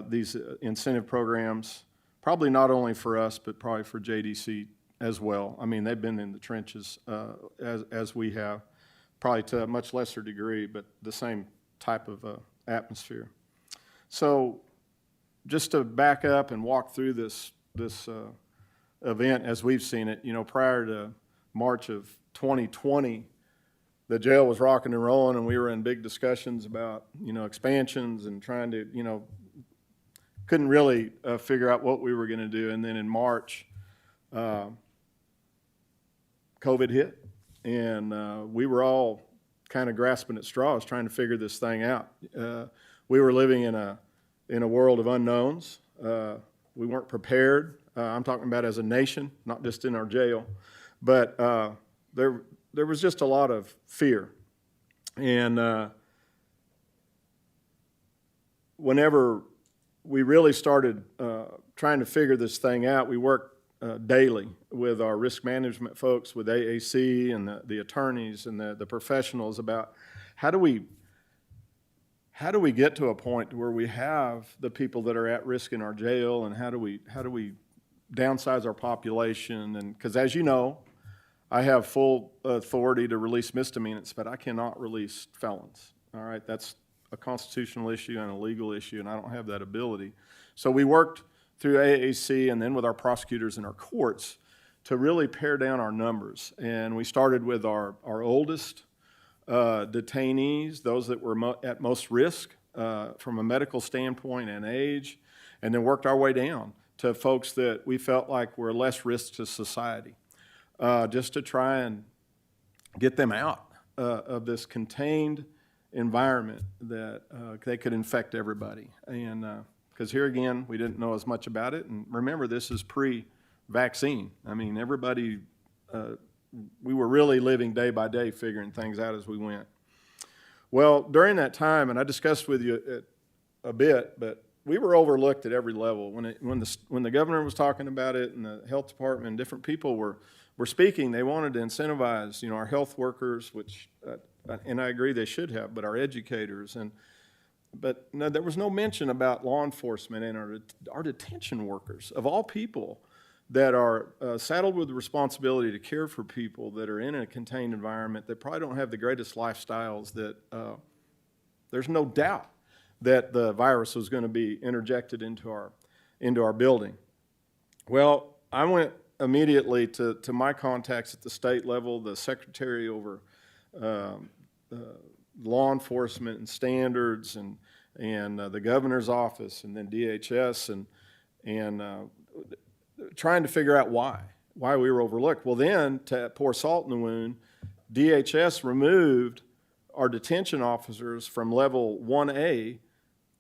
these incentive programs. Probably not only for us, but probably for JDC as well. I mean, they've been in the trenches as we have, probably to a much lesser degree, but the same type of atmosphere. So just to back up and walk through this event as we've seen it, you know, prior to March of 2020, the jail was rocking and rolling, and we were in big discussions about, you know, expansions and trying to, you know, couldn't really figure out what we were going to do. And then in March, COVID hit, and we were all kind of grasping at straws trying to figure this thing out. We were living in a world of unknowns. We weren't prepared. I'm talking about as a nation, not just in our jail. But there was just a lot of fear. And whenever we really started trying to figure this thing out, we worked daily with our risk management folks, with AAC and the attorneys and the professionals about how do we get to a point where we have the people that are at risk in our jail, and how do we downsize our population? And because, as you know, I have full authority to release misdemeanors, but I cannot release felons. All right, that's a constitutional issue and a legal issue, and I don't have that ability. So we worked through AAC and then with our prosecutors and our courts to really pare down our numbers. And we started with our oldest detainees, those that were at most risk from a medical standpoint and age, and then worked our way down to folks that we felt like were less risk to society, just to try and get them out of this contained environment that they could infect everybody. And because here again, we didn't know as much about it. And remember, this is pre-vaccine. I mean, everybody, we were really living day by day, figuring things out as we went. Well, during that time, and I discussed with you a bit, but we were overlooked at every level. When the governor was talking about it, and the health department and different people were speaking, they wanted to incentivize, you know, our health workers, which and I agree they should have, but our educators, but no, there was no mention about law enforcement and our detention workers, of all people, that are saddled with the responsibility to care for people that are in a contained environment that probably don't have the greatest lifestyles, that there's no doubt that the virus was going to be interjected into our building. Well, I went immediately to my contacts at the state level, the secretary over law enforcement and standards, and the governor's office, and then DHS, and trying to figure out why we were overlooked. Well, then, to pour salt in the wound, DHS removed our detention officers from level 1A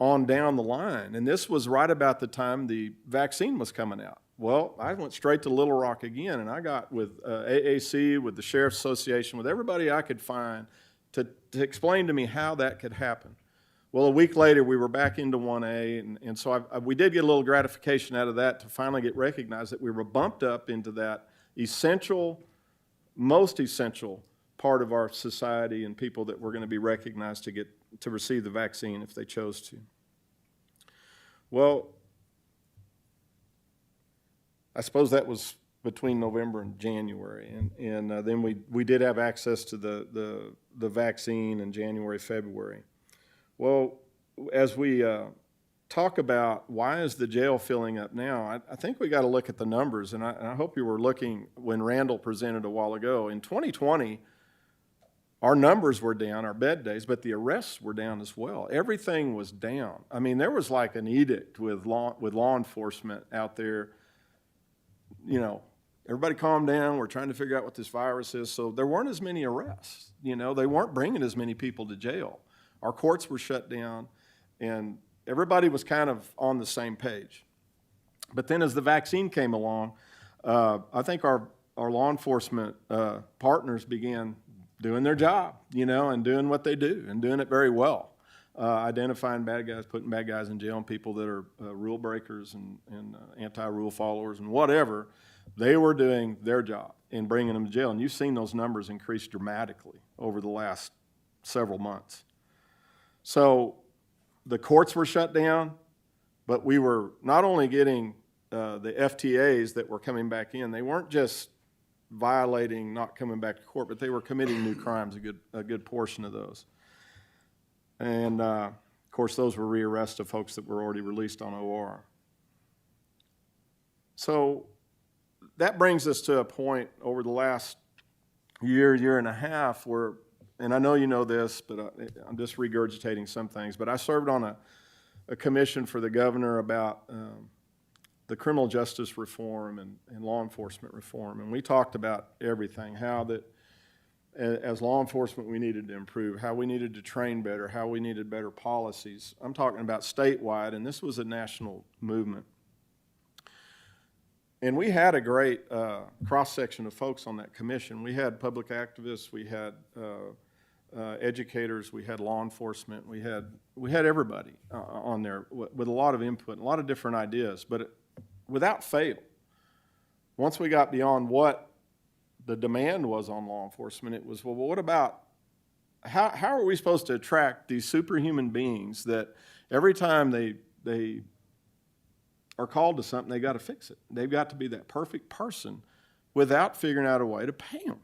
on down the line, and this was right about the time the vaccine was coming out. Well, I went straight to Little Rock again, and I got with AAC, with the Sheriff's Association, with everybody I could find to explain to me how that could happen. Well, a week later, we were back into 1A, and so we did get a little gratification out of that to finally get recognized that we were bumped up into that essential, most essential part of our society, and people that were going to be recognized to receive the vaccine if they chose to. Well, I suppose that was between November and January, and then we did have access to the vaccine in January, February. Well, as we talk about why is the jail filling up now, I think we got to look at the numbers, and I hope you were looking when Randall presented a while ago. In 2020, our numbers were down, our bed days, but the arrests were down as well. Everything was down. I mean, there was like an edict with law enforcement out there, you know, everybody calm down, we're trying to figure out what this virus is. So there weren't as many arrests, you know, they weren't bringing as many people to jail. Our courts were shut down, and everybody was kind of on the same page. But then as the vaccine came along, I think our law enforcement partners began doing their job, you know, and doing what they do and doing it very well. Identifying bad guys, putting bad guys in jail, and people that are rule breakers and anti-rule followers and whatever. They were doing their job in bringing them to jail. And you've seen those numbers increase dramatically over the last several months. So the courts were shut down, but we were not only getting the FTAs that were coming back in, they weren't just violating, not coming back to court, but they were committing new crimes, a good portion of those. And, of course, those were rearrests of folks that were already released on OR. So that brings us to a point over the last year and a half where, and I know you know this, but I'm just regurgitating some things, but I served on a commission for the governor about the criminal justice reform and law enforcement reform. And we talked about everything, how that as law enforcement we needed to improve, how we needed to train better, how we needed better policies. I'm talking about statewide, and this was a national movement. And we had a great cross-section of folks on that commission. We had public activists, we had educators, we had law enforcement, we had everybody on there with a lot of input, a lot of different ideas. But without fail, once we got beyond what the demand was on law enforcement, it was, well, what about, how are we supposed to attract these superhuman beings that every time they are called to something, they got to fix it. They've got to be that perfect person without figuring out a way to pay them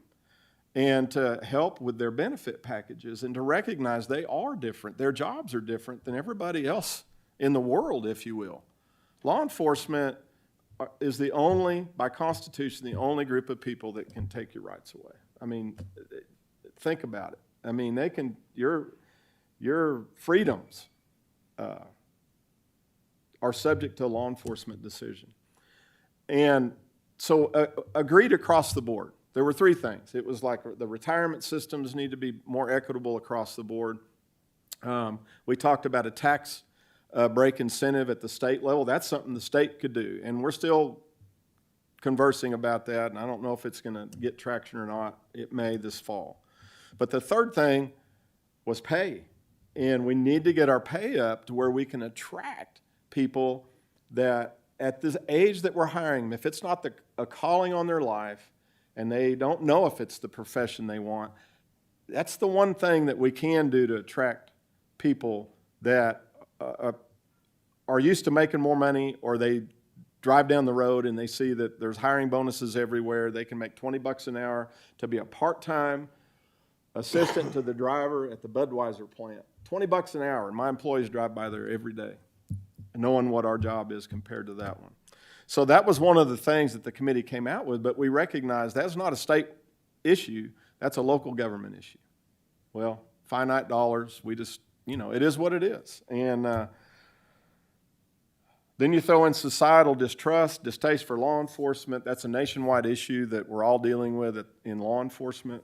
and to help with their benefit packages and to recognize they are different. Their jobs are different than everybody else in the world, if you will. Law enforcement is the only, by Constitution, the only group of people that can take your rights away. I mean, think about it. I mean, they can, your freedoms are subject to a law enforcement decision. And so agreed across the board. There were three things. It was like the retirement systems need to be more equitable across the board. We talked about a tax break incentive at the state level. That's something the state could do. And we're still conversing about that, and I don't know if it's going to get traction or not. It may this fall. But the third thing was pay. And we need to get our pay up to where we can attract people that at this age that we're hiring them, if it's not a calling on their life and they don't know if it's the profession they want, that's the one thing that we can do to attract people that are used to making more money, or they drive down the road and they see that there's hiring bonuses everywhere. They can make $20 an hour to be a part-time assistant to the driver at the Budweiser plant. $20 an hour, and my employees drive by there every day, knowing what our job is compared to that one. So that was one of the things that the committee came out with, but we recognized that's not a state issue, that's a local government issue. Well, finite dollars, we just, it is what it is. And then you throw in societal distrust, distaste for law enforcement. That's a nationwide issue that we're all dealing with in law enforcement.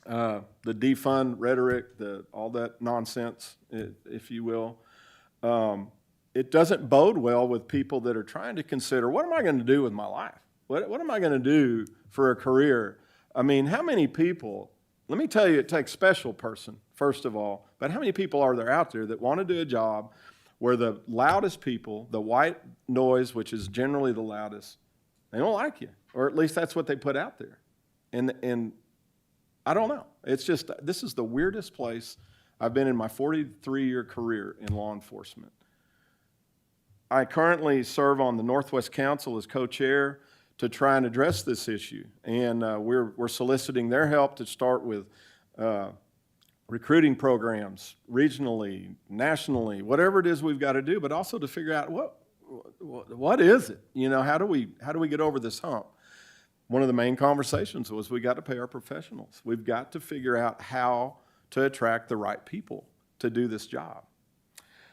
The defund rhetoric, all that nonsense, if you will. It doesn't bode well with people that are trying to consider, what am I going to do with my life? What am I going to do for a career? I mean, how many people, let me tell you, it takes a special person, first of all, but how many people are there out there that want to do a job where the loudest people, the white noise, which is generally the loudest, they don't like you, or at least that's what they put out there. And I don't know. It's just, this is the weirdest place I've been in my 43-year career in law enforcement. I currently serve on the Northwest Council as co-chair to try and address this issue. And we're soliciting their help to start with recruiting programs, regionally, nationally, whatever it is we've got to do, but also to figure out what is it? How do we get over this hump? one of the main conversations was we got to pay our professionals. We've got to figure out how to attract the right people to do this job.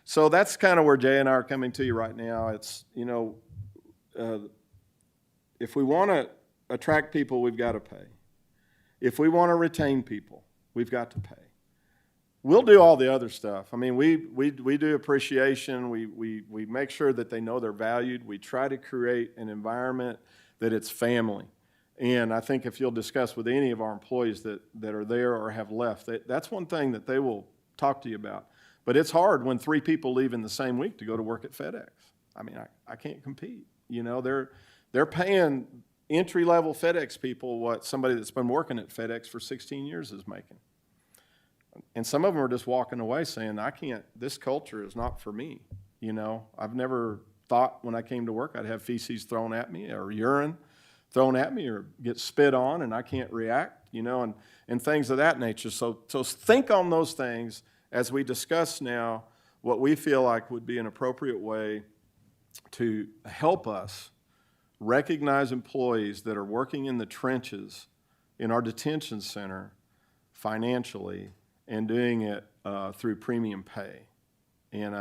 So that's kind of where Jay and I are coming to you right now. It's, you know, if we want to attract people, we've got to pay. If we want to retain people, we've got to pay. We'll do all the other stuff. I mean, we do appreciation. We make sure that they know they're valued. We try to create an environment that it's family. And I think if you'll discuss with any of our employees that are there or have left, that's one thing that they will talk to you about. But it's hard when 3 people leave in the same week to go to work at FedEx. I mean, I can't compete. You know, they're paying entry-level FedEx people what somebody that's been working at FedEx for 16 years is making. And some of them are just walking away saying, this culture is not for me. You know, I've never thought when I came to work I'd have feces thrown at me or urine thrown at me or get spit on and I can't react, you know, and things of that nature. So think on those things as we discuss now what we feel like would be an appropriate way to help us recognize employees that are working in the trenches in our detention center financially and doing it through premium pay. And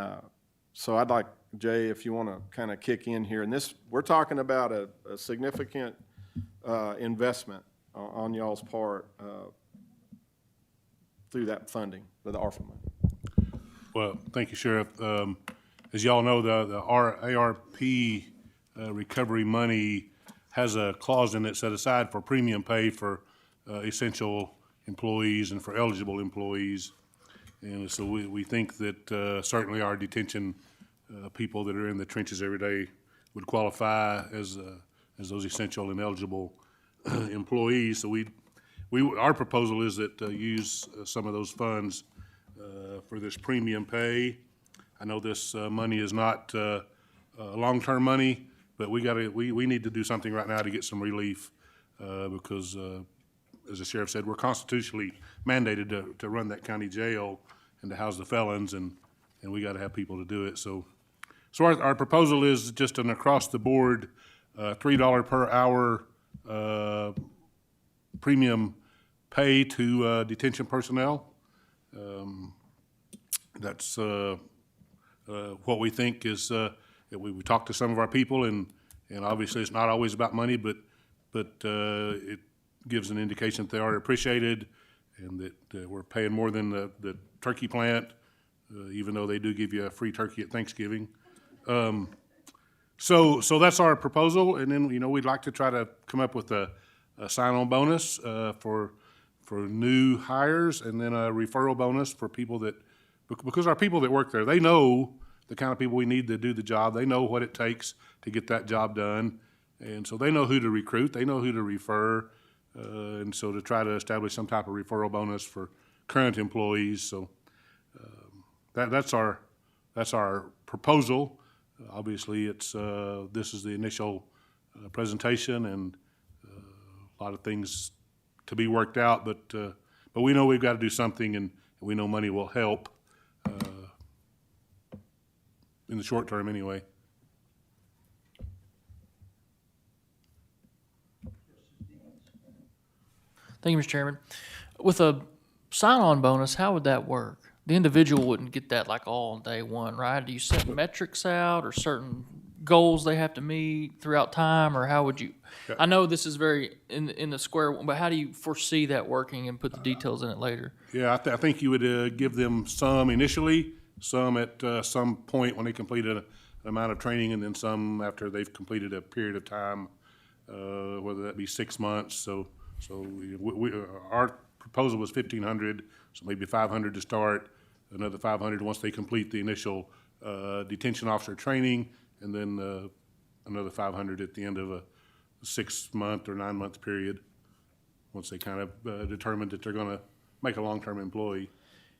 so I'd like, Jay, if you want to kind of kick in here. And this, we're talking about a significant investment on y'all's part through that funding, the ARPA money. Well, thank you, Sheriff. As y'all know, the ARP recovery money has a clause in it set aside for premium pay for essential employees and for eligible employees. And so we think that certainly our detention people that are in the trenches every day would qualify as those essential and eligible employees. So our proposal is that use some of those funds for this premium pay. I know this money is not long-term money, but we need to do something right now to get some relief because, as the sheriff said, we're constitutionally mandated to run that county jail and to house the felons, and we got to have people to do it. So our proposal is just an across-the-board $3 per hour premium pay to detention personnel. That's what we think is, we talked to some of our people, and obviously it's not always about money, but it gives an indication that they are appreciated and that we're paying more than the turkey plant, even though they do give you a free turkey at Thanksgiving. So that's our proposal, and then, you know, we'd like to try to come up with a sign-on bonus for new hires, and then a referral bonus for people that, because our people that work there, they know the kind of people we need to do the job. They know what it takes to get that job done, and so they know who to recruit, they know who to refer, and so to try to establish some type of referral bonus for current employees. So that's our proposal. Obviously, it's this is the initial presentation, and a lot of things to be worked out. But we know we've got to do something, and we know money will help in the short term, anyway. Thank you, Mr. Chairman. With a sign-on bonus, how would that work? The individual wouldn't get that like all on day one, right? Do you set metrics out or certain goals they have to meet throughout time, or how would you? Yeah. I know this is very in the square, but how do you foresee that working and put the details in it later? Yeah, I think you would give them some initially, some at some point when they complete an amount of training, and then some after they've completed a period of time, whether that be 6 months. So our proposal was 1,500, so maybe 500 to start, another 500 once they complete the initial detention officer training, and then another 500 at the end of a 6-month or 9-month period, once they kind of determined that they're going to make a long-term employee.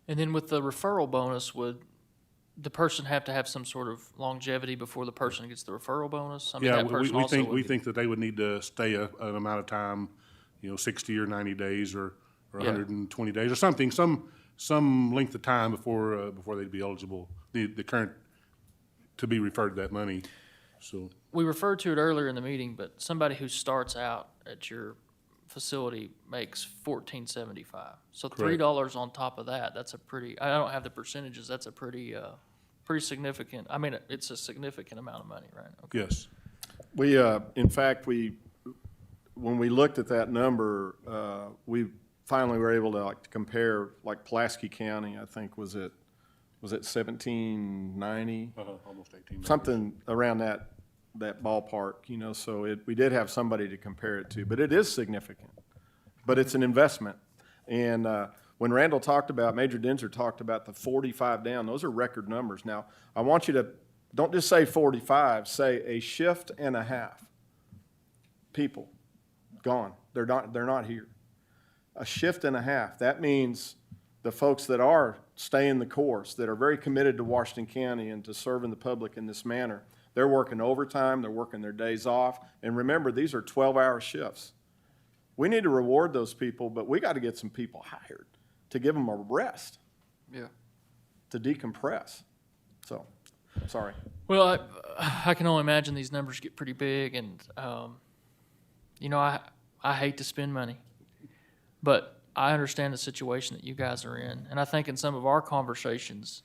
And then with the referral bonus, would the person have to have some sort of longevity before the person gets the referral bonus? I mean, Yeah, that person also would we be- think that they would need to stay an amount of time, 60 or 90 days or 120 days or something, some length of time before they'd be eligible, the current, to be referred that money. So we referred to it earlier in the meeting, but somebody who starts out at your facility makes $14.75. So $3 on top of that, that's a pretty, I don't have the percentages, that's a pretty, pretty significant, I mean, it's a significant amount of money, right? Okay. Yes. We, in fact, when we looked at that number, we finally were able to like compare, like Pulaski County, I think was it 1790? Almost 18. Something around that ballpark, you know, so we did have somebody to compare it to, but it is significant. But it's an investment. And when Randall talked about, Major Denzer talked about the 45 down, those are record numbers. Now, I want you to, don't just say 45, say a shift and a half. People, gone. They're not here. A shift and a half. That means the folks that are staying the course, that are very committed to Washington County and to serving the public in this manner, they're working overtime, they're working their days off. And remember, these are 12-hour shifts. We need to reward those people, but we got to get some people hired to give them a rest. Yeah. To decompress. So, sorry. Well, I can only imagine these numbers get pretty big, and you know, I hate to spend money, but I understand the situation that you guys are in, and I think in some of our conversations,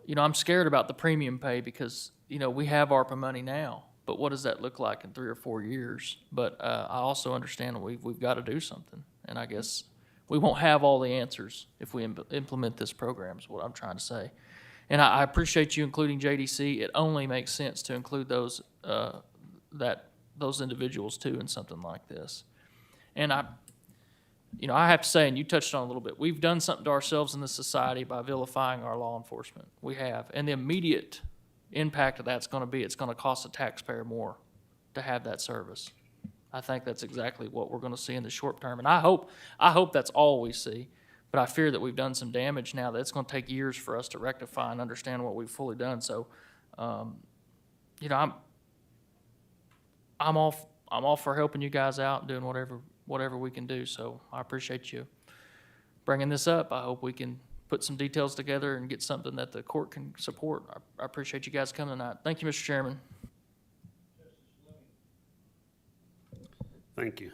you know, I'm scared about the premium pay because, you know, we have ARPA money now, but what does that look like in 3 or 4 years? But I also understand that we've got to do something, and I guess we won't have all the answers if we implement this program is what I'm trying to say. And I appreciate you including JDC. It only makes sense to include those those individuals too in something like this. And you know, I have to say, and you touched on it a little bit, we've done something to ourselves in this society by vilifying our law enforcement. We have. And the immediate impact of that's going to be it's going to cost the taxpayer more to have that service. I think that's exactly what we're going to see in the short term. And I hope that's all we see. But I fear that we've done some damage now that it's going to take years for us to rectify and understand what we've fully done. So, you know, I'm all for helping you guys out and doing whatever we can do. So I appreciate you bringing this up. I hope we can put some details together and get something that the court can support. I appreciate you guys coming tonight. Thank you, Mr. Chairman. Thank you.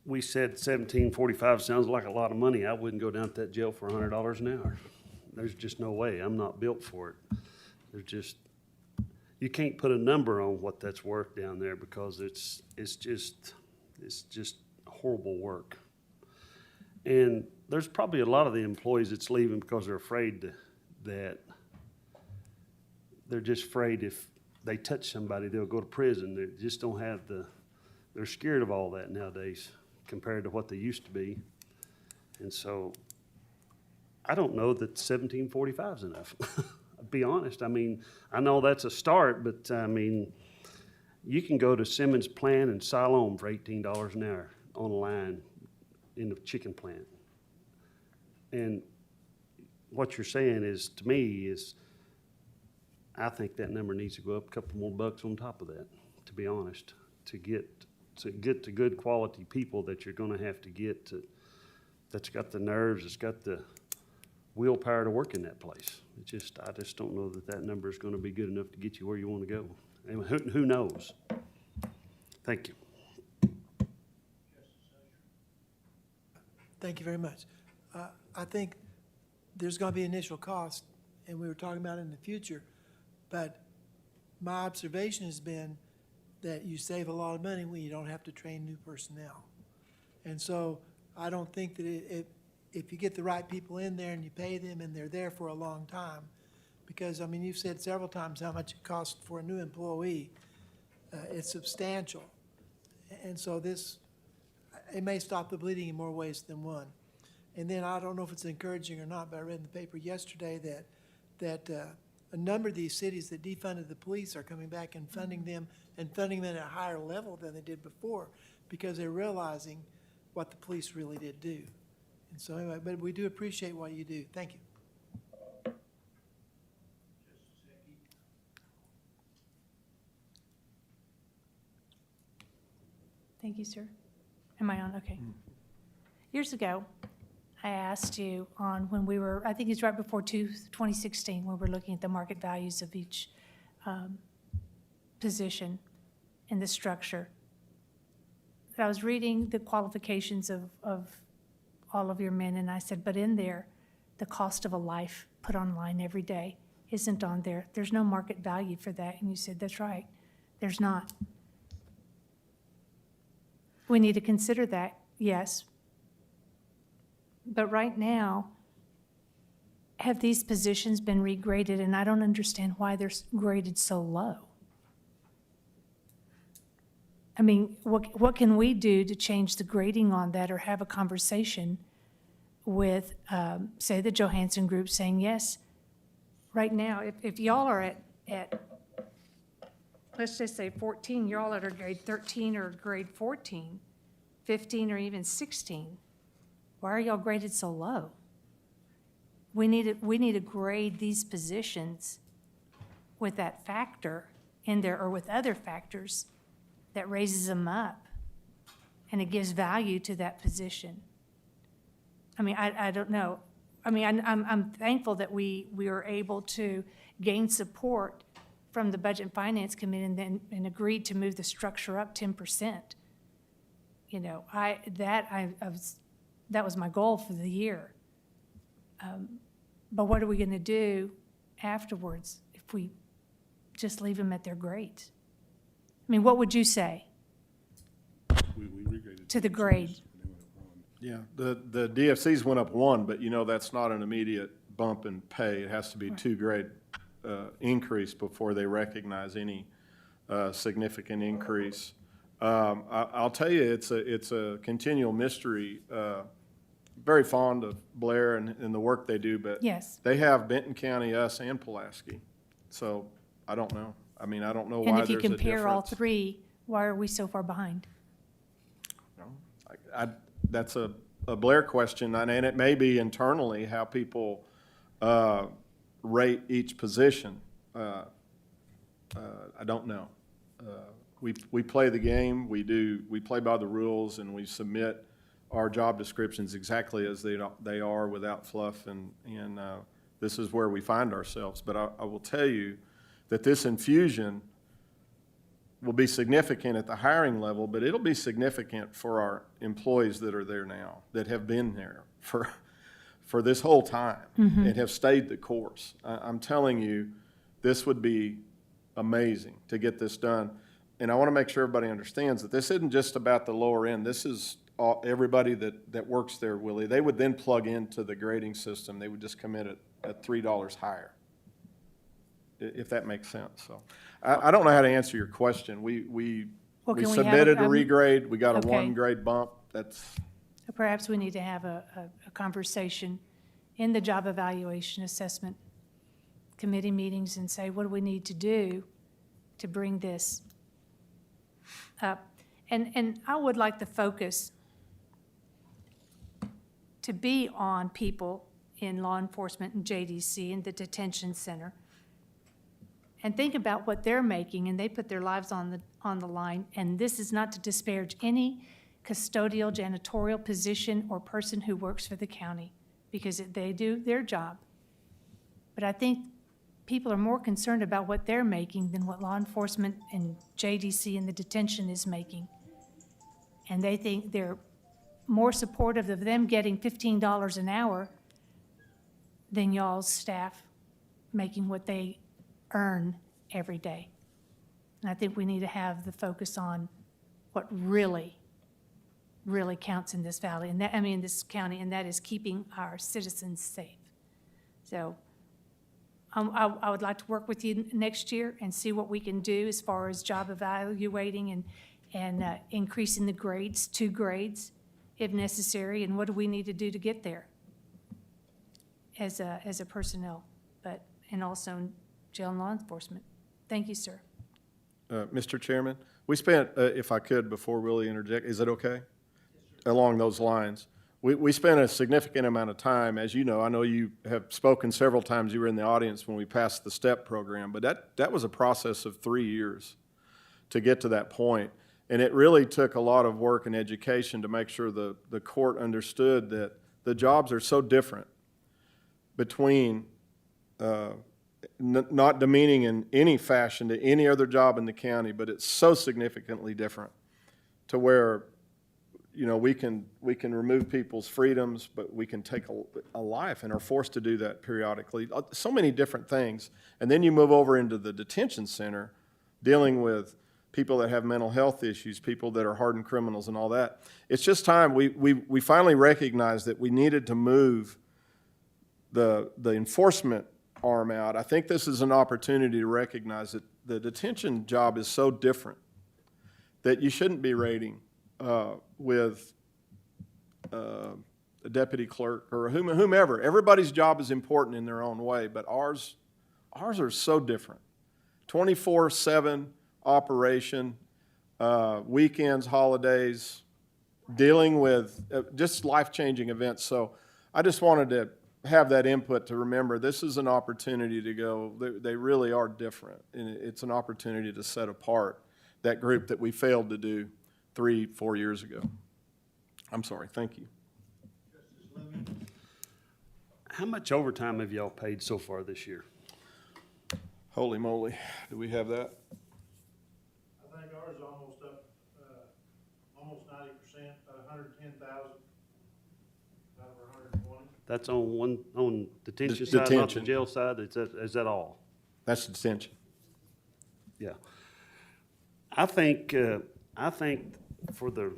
We said $17.45 sounds like a lot of money. I wouldn't go down to that jail for $100 an hour. There's just no way. I'm not built for it. You can't put a number on what that's worth down there because it's just horrible work. And there's probably a lot of the employees that's leaving because they're afraid that they're just afraid if they touch somebody, they'll go to prison. They just don't have they're scared of all that nowadays compared to what they used to be. And so I don't know that $17.45 is enough. I'll be honest. I mean, I know that's a start, but I mean, you can go to Simmons Plant and Siloam for $18 an hour on a line in the chicken plant. And what you're saying is, to me, is I think that number needs to go up a couple more bucks on top of that, to be honest, to get to good quality people that you're gonna have to get to, that's got the nerves, that's got the willpower to work in that place. I just don't know that number is gonna be good enough to get you where you wanna go. And who knows? Thank you. Thank you very much. I think there's going to be initial cost, and we were talking about it in the future, but my observation has been that you save a lot of money when you don't have to train new personnel. And so I don't think that if you get the right people in there and you pay them and they're there for a long time, because, I mean, you've said several times how much it costs for a new employee. It's substantial. And so it may stop the bleeding in more ways than one. And then I don't know if it's encouraging or not, but I read in the paper yesterday that a number of these cities that defunded the police are coming back and funding them at a higher level than they did before because they're realizing what the police really did do. And so anyway, but we do appreciate what you do. Thank you. Thank you, sir. Am I on? Okay. Years ago, I asked you on when we were, I think it's right before 2016, when we were looking at the market values of each position in the structure. I was reading the qualifications of all of your men, and I said, but in there, the cost of a life put online every day isn't on there. There's no market value for that. And you said, that's right, there's not. We need to consider that, yes. But right now, have these positions been regraded? And I don't understand why they're graded so low. I mean, what can we do to change the grading on that, or have a conversation with, say, the Johansson Group saying, yes, right now, if y'all are at, let's just say 14, you're all at a grade 13 or grade 14, 15 or even 16, why are y'all graded so low? We need to grade these positions with that factor in there, or with other factors that raises them up, and it gives value to that position. I mean, I don't know. I mean, I'm thankful that we were able to gain support from the Budget and Finance Committee and agreed to move the structure up 10%. You know, that was my goal for the year. But what are we going to do afterwards if we just leave them at their grades? I mean, what would you say We regraded to the grade? Yeah, the DFCs went up 1, but you know, that's not an immediate bump in pay. It has to be 2 grade increase before they recognize any significant increase. I'll tell you, it's a continual mystery. Very fond of Blair and the work they do, but Yes. they have Benton County, us, and Pulaski. So I don't know. I mean, I don't know why And there's a if you difference. compare all three, why are we so far behind? That's a Blair question, and it may be internally how people rate each position. I don't know. We play the game, we play by the rules, and we submit our job descriptions exactly as they are, without fluff, and this is where we find ourselves. But I will tell you that this infusion will be significant at the hiring level, but it'll be significant for our employees that are there now, that have been there for this whole time and have stayed the course. I'm telling you, this would be amazing to get this done. And I want to make sure everybody understands that this isn't just about the lower end. This is everybody that works there, Willie. They would then plug into the grading system. They would just come in at $3 higher, if that makes sense. So I don't know how to answer your question. We submitted a regrade. We got a 1 grade bump. Perhaps we need to have a conversation in the job evaluation assessment committee meetings and say, what do we need to do to bring this up? And I would like the focus to be on people in law enforcement and JDC and the detention center. And think about what they're making, and they put their lives on the line. And this is not to disparage any custodial, janitorial position or person who works for the county, because they do their job. But I think people are more concerned about what they're making than what law enforcement and JDC and the detention is making. And they think they're more supportive of them getting $15 an hour than y'all's staff making what they earn every day. And I think we need to have the focus on what really counts in this valley, and in this county, and that is keeping our citizens safe. So I would like to work with you next year and see what we can do as far as job evaluating and increasing the grades, 2 grades if necessary, and what do we need to do to get there as a personnel, and also in jail and law enforcement. Thank you, sir. Mr. Chairman, we spent, if I could, before Willie interject, is it okay? Along those lines. We spent a significant amount of time, as you know. I know you have spoken several times. You were in the audience when we passed the STEP program, but that was a process of 3 years to get to that point. And it really took a lot of work and education to make sure the court understood that the jobs are so different between not demeaning in any fashion to any other job in the county, but it's so significantly different to where, you know, we can remove people's freedoms, but we can take a life and are forced to do that periodically. So many different things. And then you move over into the detention center, dealing with people that have mental health issues, people that are hardened criminals and all that. It's just time. We finally recognized that we needed to move the enforcement arm out. I think this is an opportunity to recognize that the detention job is so different that you shouldn't be raiding with a deputy clerk or whomever. Everybody's job is important in their own way, but ours are so different. 24/7 operation, weekends, holidays, dealing with just life-changing events. So I just wanted to have that input to remember this is an opportunity to go, they really are different. And it's an opportunity to set apart that group that we failed to do 3-4 years ago. I'm sorry, thank you. How much overtime have y'all paid so far this year? Holy moly, do we have that? I think ours is almost up, almost 90%, about 110,000 out of our 120. That's on detention side, not the Detention. jail side, is that all? That's detention. Yeah. I think for the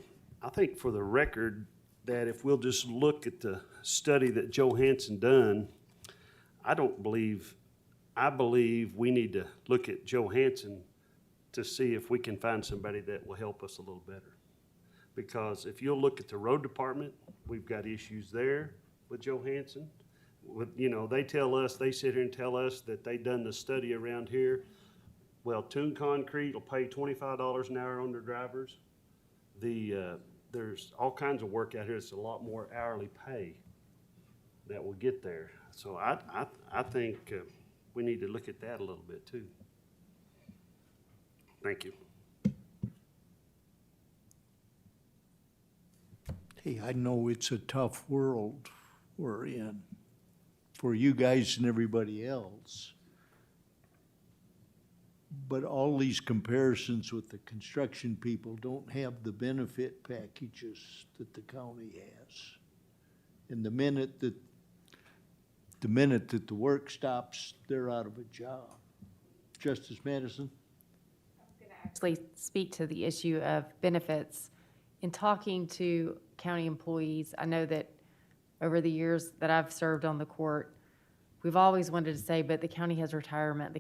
record, that if we'll just look at the study that Joe Hansen done, I believe we need to look at Joe Hansen to see if we can find somebody that will help us a little better. Because if you'll look at the road department, we've got issues there with Joe Hansen. They sit here and tell us that they done the study around here. Well, Toon Concrete will pay $25 an hour on their drivers. There's all kinds of work out here. It's a lot more hourly pay that will get there. So I think we need to look at that a little bit too. Thank you. Hey, I know it's a tough world we're in for you guys and everybody else. But all these comparisons with the construction people don't have the benefit packages that the county has. And the minute that the work stops, they're out of a job. Justice Madison? Actually speak to the issue of benefits. In talking to county employees, I know that over the years that I've served on the court, we've always wanted to say, but the county has retirement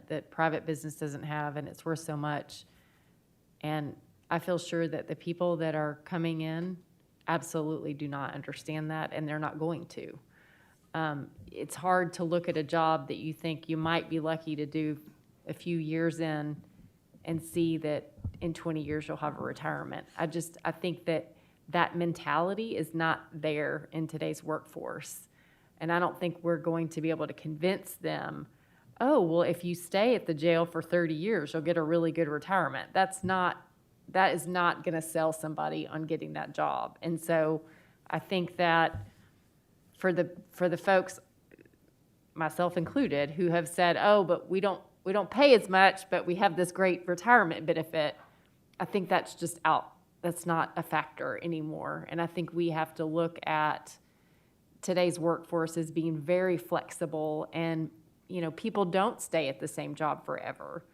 that private business doesn't have, and it's worth so much. And I feel sure that the people that are coming in absolutely do not understand that, and they're not going to. It's hard to look at a job that you think you might be lucky to do a few years in and see that in 20 years you'll have a retirement. I think that mentality is not there in today's workforce. And I don't think we're going to be able to convince them, oh, well, if you stay at the jail for 30 years, you'll get a really good retirement. That is not going to sell somebody on getting that job. And so I think that for the folks, myself included, who have said, oh, but we don't pay as much, but we have this great retirement benefit, I think that's just out. That's not a factor anymore. And I think we have to look at today's workforce as being very flexible, and people don't stay at the same job forever.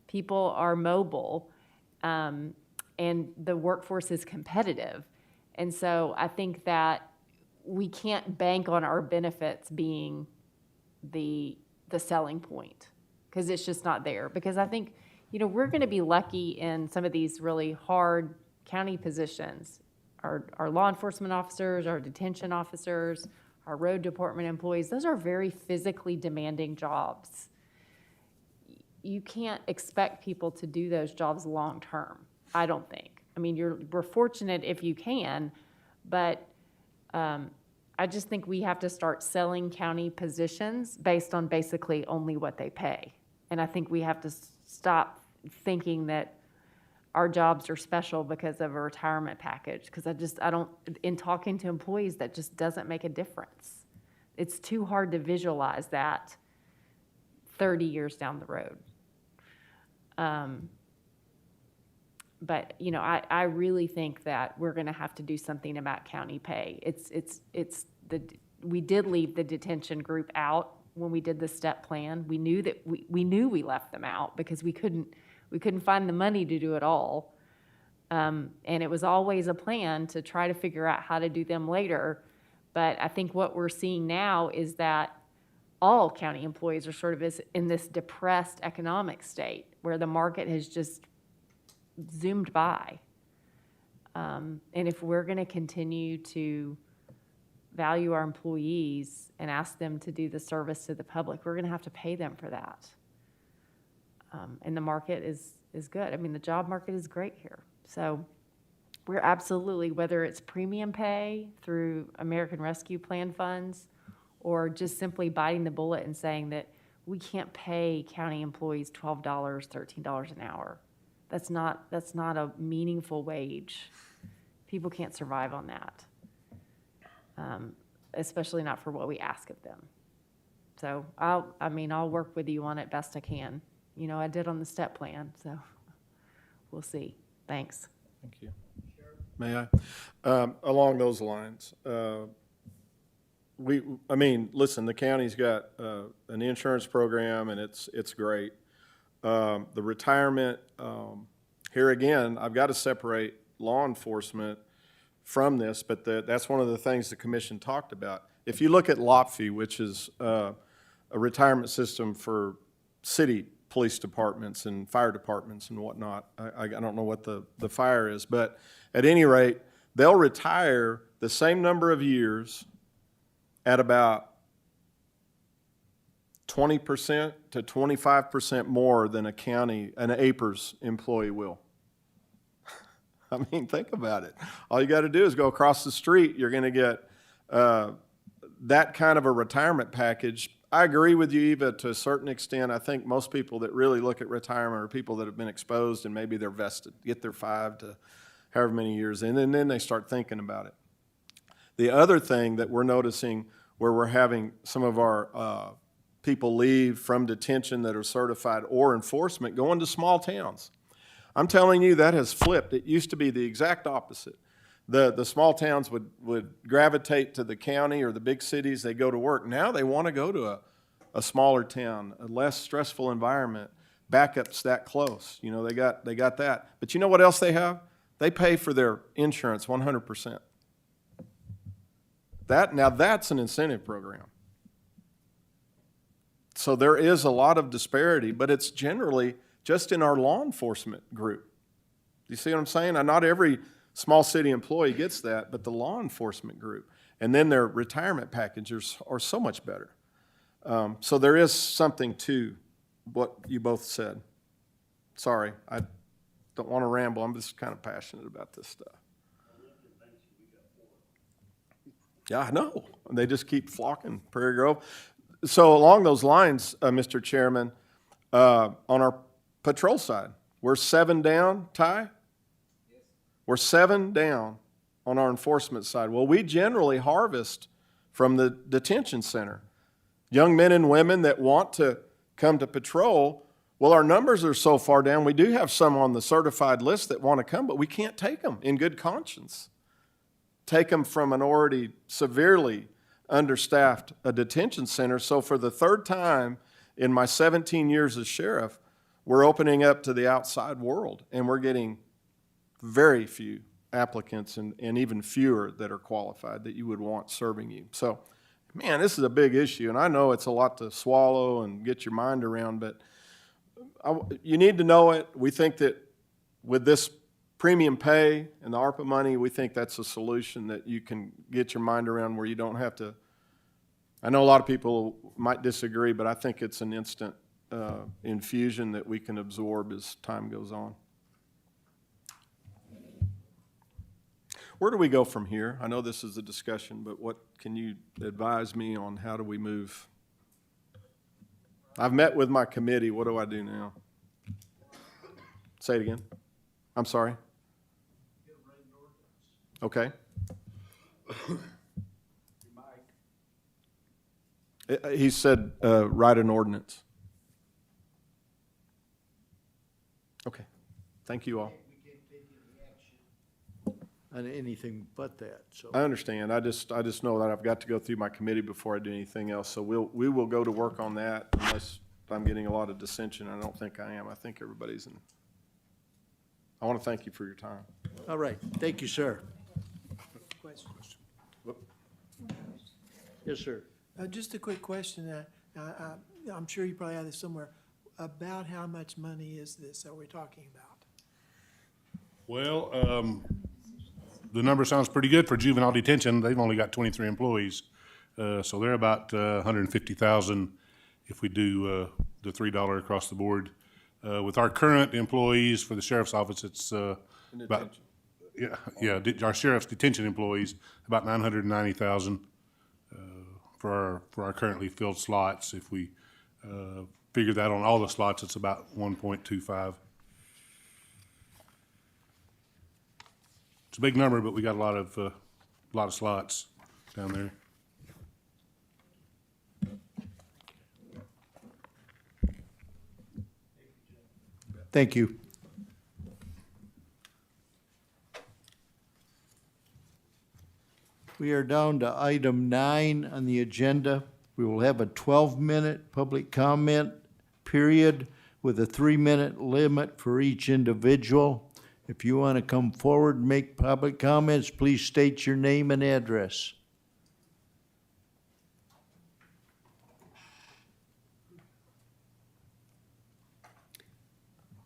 People are mobile, and the workforce is competitive. And so I think that we can't bank on our benefits being the selling point, because it's just not there. Because I think we're going to be lucky in some of these really hard county positions. Our law enforcement officers, our detention officers, our road department employees, those are very physically demanding jobs. You can't expect people to do those jobs long-term, I don't think. I mean, we're fortunate if you can, but I just think we have to start selling county positions based on basically only what they pay. And I think we have to stop thinking that our jobs are special because of a retirement package, because I don't, in talking to employees, that just doesn't make a difference. It's too hard to visualize that 30 years down the road. But, you know, I really think that we're going to have to do something about county pay. We did leave the detention group out when we did the step plan. We knew that we left them out because we couldn't find the money to do it all. And it was always a plan to try to figure out how to do them later. But I think what we're seeing now is that all county employees are sort of in this depressed economic state where the market has just zoomed by. And if we're going to continue to value our employees and ask them to do the service to the public, we're going to have to pay them for that. And the market is good. I mean, the job market is great here. So we're absolutely, whether it's premium pay through American Rescue Plan funds or just simply biting the bullet and saying that we can't pay county employees $12, $13 an hour. That's not a meaningful wage. People can't survive on that, especially not for what we ask of them. So I'll work with you on it best I can. You know, I did on the step plan, so we'll see. Thanks. Thank you. May I? Along those lines, listen, the county's got an insurance program, and it's great. The retirement, here again, I've got to separate law enforcement from this, but that's one of the things the commission talked about. If you look at LOPFI, which is a retirement system for city police departments and fire departments and whatnot, I don't know what the fire is, but at any rate, they'll retire the same number of years at about 20% to 25% more than an APERS employee will. I mean, think about it. All you got to do is go across the street. You're going to get that kind of a retirement package. I agree with you, Eva, to a certain extent. I think most people that really look at retirement are people that have been exposed and maybe they're vested, get their 5 to however many years in, and then they start thinking about it. The other thing that we're noticing where we're having some of our people leave from detention that are certified or enforcement going to small towns. I'm telling you, that has flipped. It used to be the exact opposite. The small towns would gravitate to the county or the big cities. They go to work. Now they want to go to a smaller town, a less stressful environment. Backup's that close. You know, they got that. But you know what else they have? They pay for their insurance 100%. Now that's an incentive program. So there is a lot of disparity, but it's generally just in our law enforcement group. You see what I'm saying? Now, not every small city employee gets that, but the law enforcement group. And then their retirement packages are so much better. So there is something to what you both said. Sorry, I don't want to ramble. I'm just kind of passionate about this stuff. Yeah, I know. They just keep flocking, Prairie Grove. So along those lines, Mr. Chairman, on our patrol side, we're 7 down, Ty? Yes. We're 7 down on our enforcement side. Well, we generally harvest from the detention center. Young men and women that want to come to patrol, well, our numbers are so far down, we do have some on the certified list that want to come, but we can't take them in good conscience. Take them from an already severely understaffed detention center. So for the third time in my 17 years as sheriff, we're opening up to the outside world, and we're getting very few applicants and even fewer that are qualified that you would want serving you. So, man, this is a big issue, and I know it's a lot to swallow and get your mind around, but you need to know it. We think that with this premium pay and the ARPA money, we think that's a solution that you can get your mind around where you don't have to. I know a lot of people might disagree, but I think it's an instant infusion that we can absorb as time goes on. Where do we go from here? I know this is a discussion, but what can you advise me on? How do we move? I've met with my committee. What do I do now? Say it again. I'm sorry. Okay. He said write an ordinance. Okay, thank you all. On anything but that, so. I understand. I just know that I've got to go through my committee before I do anything else. So we will go to work on that unless I'm getting a lot of dissension. I don't think I am. I think everybody's in. I want to thank you for your time. All right, thank you, sir. Question. Yes, sir. Just a quick question, I'm sure you probably have this somewhere, about how much money is this that we're talking about? Well, the number sounds pretty good for juvenile detention. They've only got 23 employees. So they're about 150,000 if we do the $3 across the board. With our current employees for the sheriff's office, it's about, our sheriff's detention employees, about 990,000 for our currently filled slots. If we figure that on all the slots, it's about 1.25. It's a big number, but we got a lot of slots down there. Thank you. We are down to item 9 on the agenda. We will have a 12-minute public comment period with a 3-minute limit for each individual. If you want to come forward and make public comments, please state your name and address.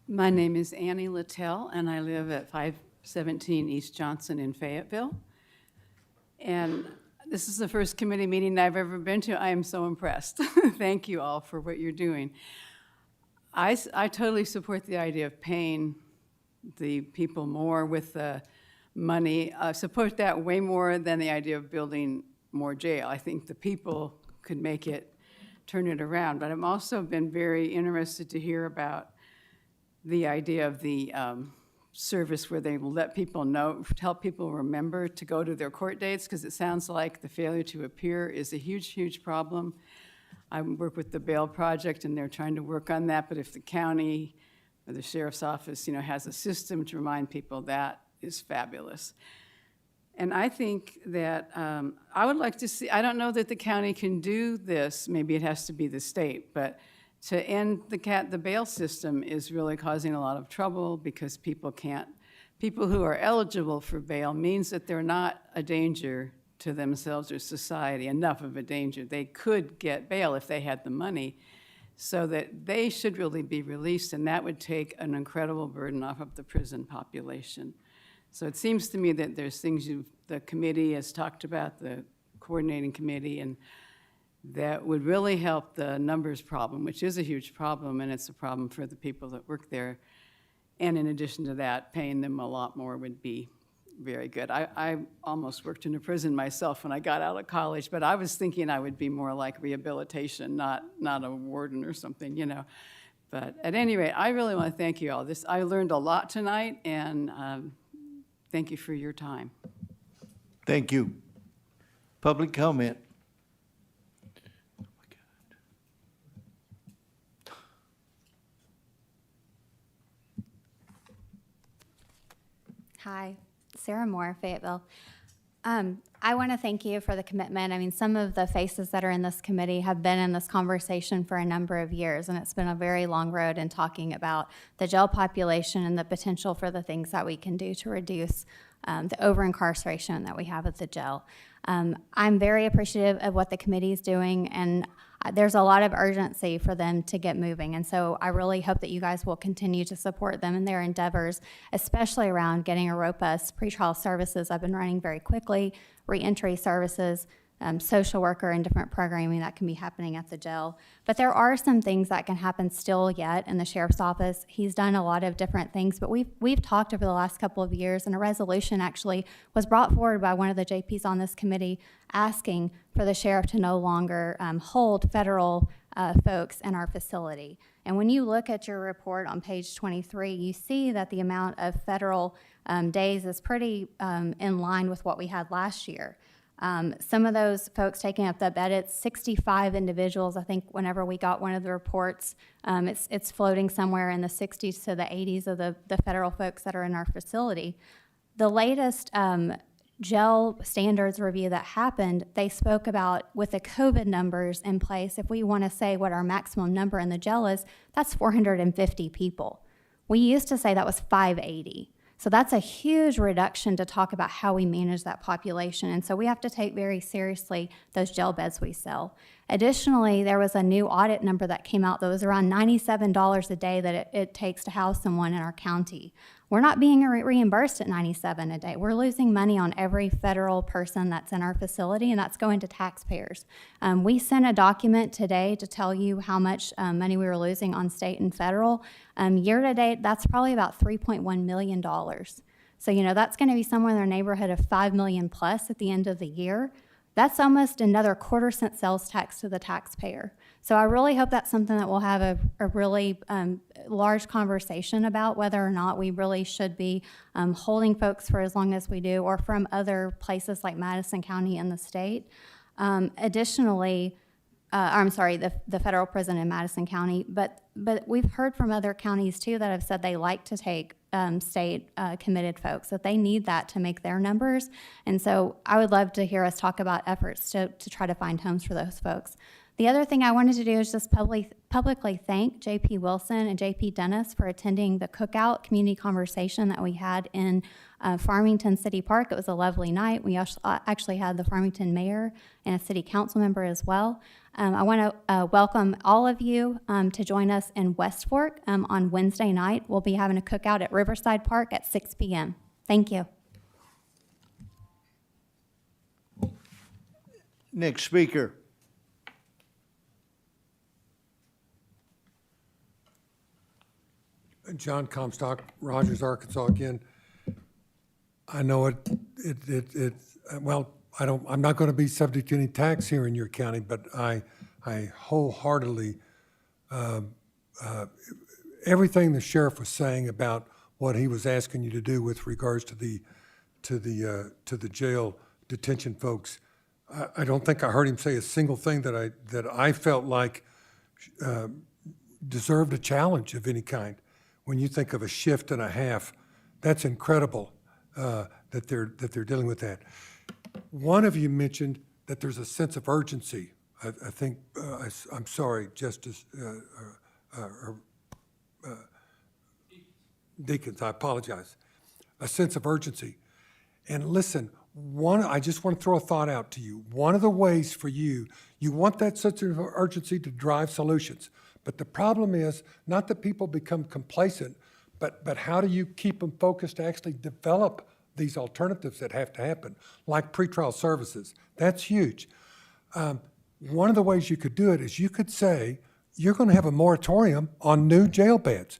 My name is Annie Littell, and I live at 517 East Johnson in Fayetteville. And this is the first committee meeting I've ever been to. I am so impressed. Thank you all for what you're doing. I totally support the idea of paying the people more with the money. I support that way more than the idea of building more jail. I think the people could make it, turn it around. But I've also been very interested to hear about the idea of the service where they will let people know, help people remember to go to their court dates, because it sounds like the failure to appear is a huge, huge problem. I work with the Bail Project, and they're trying to work on that, but if the county or the sheriff's office, has a system to remind people, that is fabulous. And I think that I would like to see, I don't know that the county can do this, maybe it has to be the state, but to end the bail system is really causing a lot of trouble because people who are eligible for bail means that they're not a danger to themselves or society, enough of a danger. They could get bail if they had the money, so that they should really be released, and that would take an incredible burden off of the prison population. So it seems to me that there's things the committee has talked about, the coordinating committee, and that would really help the numbers problem, which is a huge problem, and it's a problem for the people that work there. And in addition to that, paying them a lot more would be very good. I almost worked in a prison myself when I got out of college, but I was thinking I would be more like rehabilitation, not a warden or something, But at any rate, I really want to thank you all. I learned a lot tonight, and thank you for your time. Thank you. Public comment. Hi, Sarah Moore, Fayetteville. I want to thank you for the commitment. I mean, some of the faces that are in this committee have been in this conversation for a number of years, and it's been a very long road in talking about the jail population and the potential for the things that we can do to reduce the over-incarceration that we have at the jail. I'm very appreciative of what the committee is doing, and there's a lot of urgency for them to get moving. And so I really hope that you guys will continue to support them in their endeavors, especially around getting a robust pretrial services up and running very quickly, reentry services, social worker and different programming that can be happening at the jail. But there are some things that can happen still yet in the sheriff's office. He's done a lot of different things, but we've talked over the last couple of years, and a resolution actually was brought forward by one of the JPs on this committee asking for the sheriff to no longer hold federal folks in our facility. And when you look at your report on page 23, you see that the amount of federal days is pretty in line with what we had last year. Some of those folks taking up the bed, it's 65 individuals. I think whenever we got one of the reports, it's floating somewhere in the 60s to the 80s of the federal folks that are in our facility. The latest jail standards review that happened, they spoke about with the COVID numbers in place, if we want to say what our maximum number in the jail is, that's 450 people. We used to say that was 580. So that's a huge reduction to talk about how we manage that population. And so we have to take very seriously those jail beds we sell. Additionally, there was a new audit number that came out that was around $97 a day that it takes to house someone in our county. We're not being reimbursed at $97 a day. We're losing money on every federal person that's in our facility, and that's going to taxpayers. We sent a document today to tell you how much money we were losing on state and federal. Year to date, that's probably about $3.1 million. So, that's going to be somewhere in the neighborhood of $5 million plus at the end of the year. That's almost another quarter-cent sales tax to the taxpayer. So I really hope that's something that we'll have a really large conversation about, whether or not we really should be holding folks for as long as we do, or from other places like Madison County in the state. Additionally, the federal prison in Madison County, but we've heard from other counties too that have said they like to take state committed folks, that they need that to make their numbers. And so I would love to hear us talk about efforts to try to find homes for those folks. The other thing I wanted to do is just publicly thank J.P. Wilson and J.P. Dennis for attending the cookout community conversation that we had in Farmington City Park. It was a lovely night. We actually had the Farmington mayor and a city council member as well. I want to welcome all of you to join us in West Fork on Wednesday night. We'll be having a cookout at Riverside Park at 6 p.m. Thank you. Next speaker. John Comstock, Rogers, Arkansas again. I know I'm not going to be subject to any tax here in your county, but I wholeheartely, everything the sheriff was saying about what he was asking you to do with regards to the jail detention folks, I don't think I heard him say a single thing that I felt like deserved a challenge of any kind. When you think of a shift and a half, that's incredible that they're dealing with that. One of you mentioned that there's a sense of urgency. I think, I'm sorry, Justice Deacons, I apologize. A sense of urgency. And listen, I just want to throw a thought out to you. One of the ways for you want that sense of urgency to drive solutions. But the problem is not that people become complacent, but how do you keep them focused to actually develop these alternatives that have to happen, like pretrial services? That's huge. One of the ways you could do it is you could say, you're going to have a moratorium on new jail beds.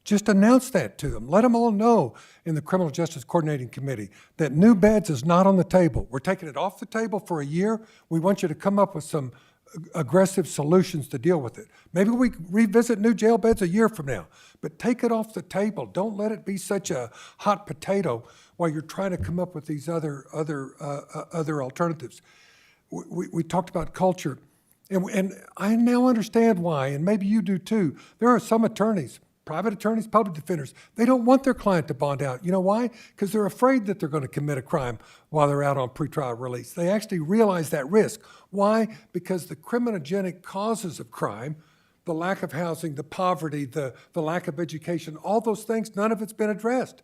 Just announce that to them. Let them all know in the Criminal Justice Coordinating Committee that new beds is not on the table. We're taking it off the table for a year. We want you to come up with some aggressive solutions to deal with it. Maybe we revisit new jail beds a year from now, but take it off the table. Don't let it be such a hot potato while you're trying to come up with these other alternatives. We talked about culture, and I now understand why, and maybe you do too. There are some attorneys, private attorneys, public defenders, they don't want their client to bond out. You know why? Because they're afraid that they're going to commit a crime while they're out on pretrial release. They actually realize that risk. Why? Because the criminogenic causes of crime, the lack of housing, the poverty, the lack of education, all those things, none of it's been addressed.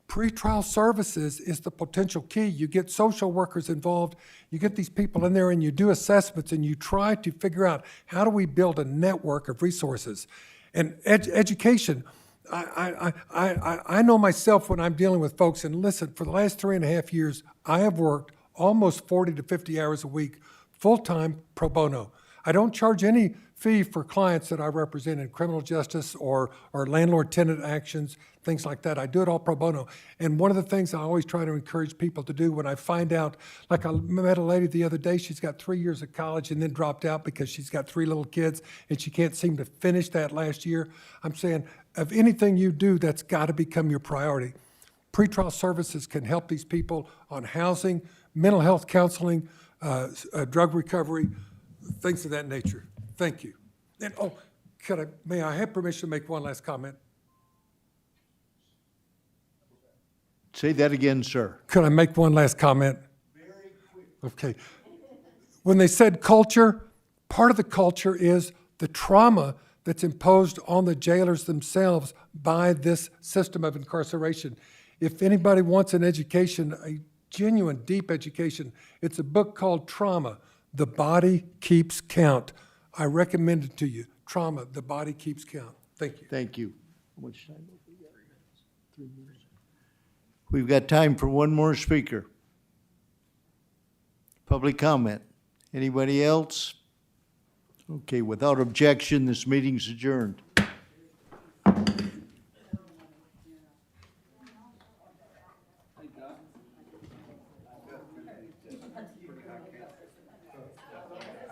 Pretrial services is the potential key. You get social workers involved, you get these people in there and you do assessments and you try to figure out how do we build a network of resources. And education, I know myself when I'm dealing with folks, and listen, for the last 3.5 years, I have worked almost 40 to 50 hours a week, full-time pro bono. I don't charge any fee for clients that I represent in criminal justice or landlord-tenant actions, things like that. I do it all pro bono. And one of the things I always try to encourage people to do when I find out, like I met a lady the other day, she's got 3 years of college and then dropped out because she's got 3 little kids and she can't seem to finish that last year. I'm saying, of anything you do, that's got to become your priority. pretrial services can help these people on housing, mental health counseling, drug recovery, things of that nature. Thank you. And, may I have permission to make one last comment? Say that again, sir. Could I make one last comment? Very quick. Okay. When they said culture, part of the culture is the trauma that's imposed on the jailers themselves by this system of incarceration. If anybody wants an education, a genuine, deep education, it's a book called Trauma, The Body Keeps Count. I recommend it to you. Trauma, The Body Keeps Count. Thank you. Thank you. How much time have we got? 3 minutes. We've got time for one more speaker. Public comment. Anybody else? Okay, without objection, this meeting's adjourned.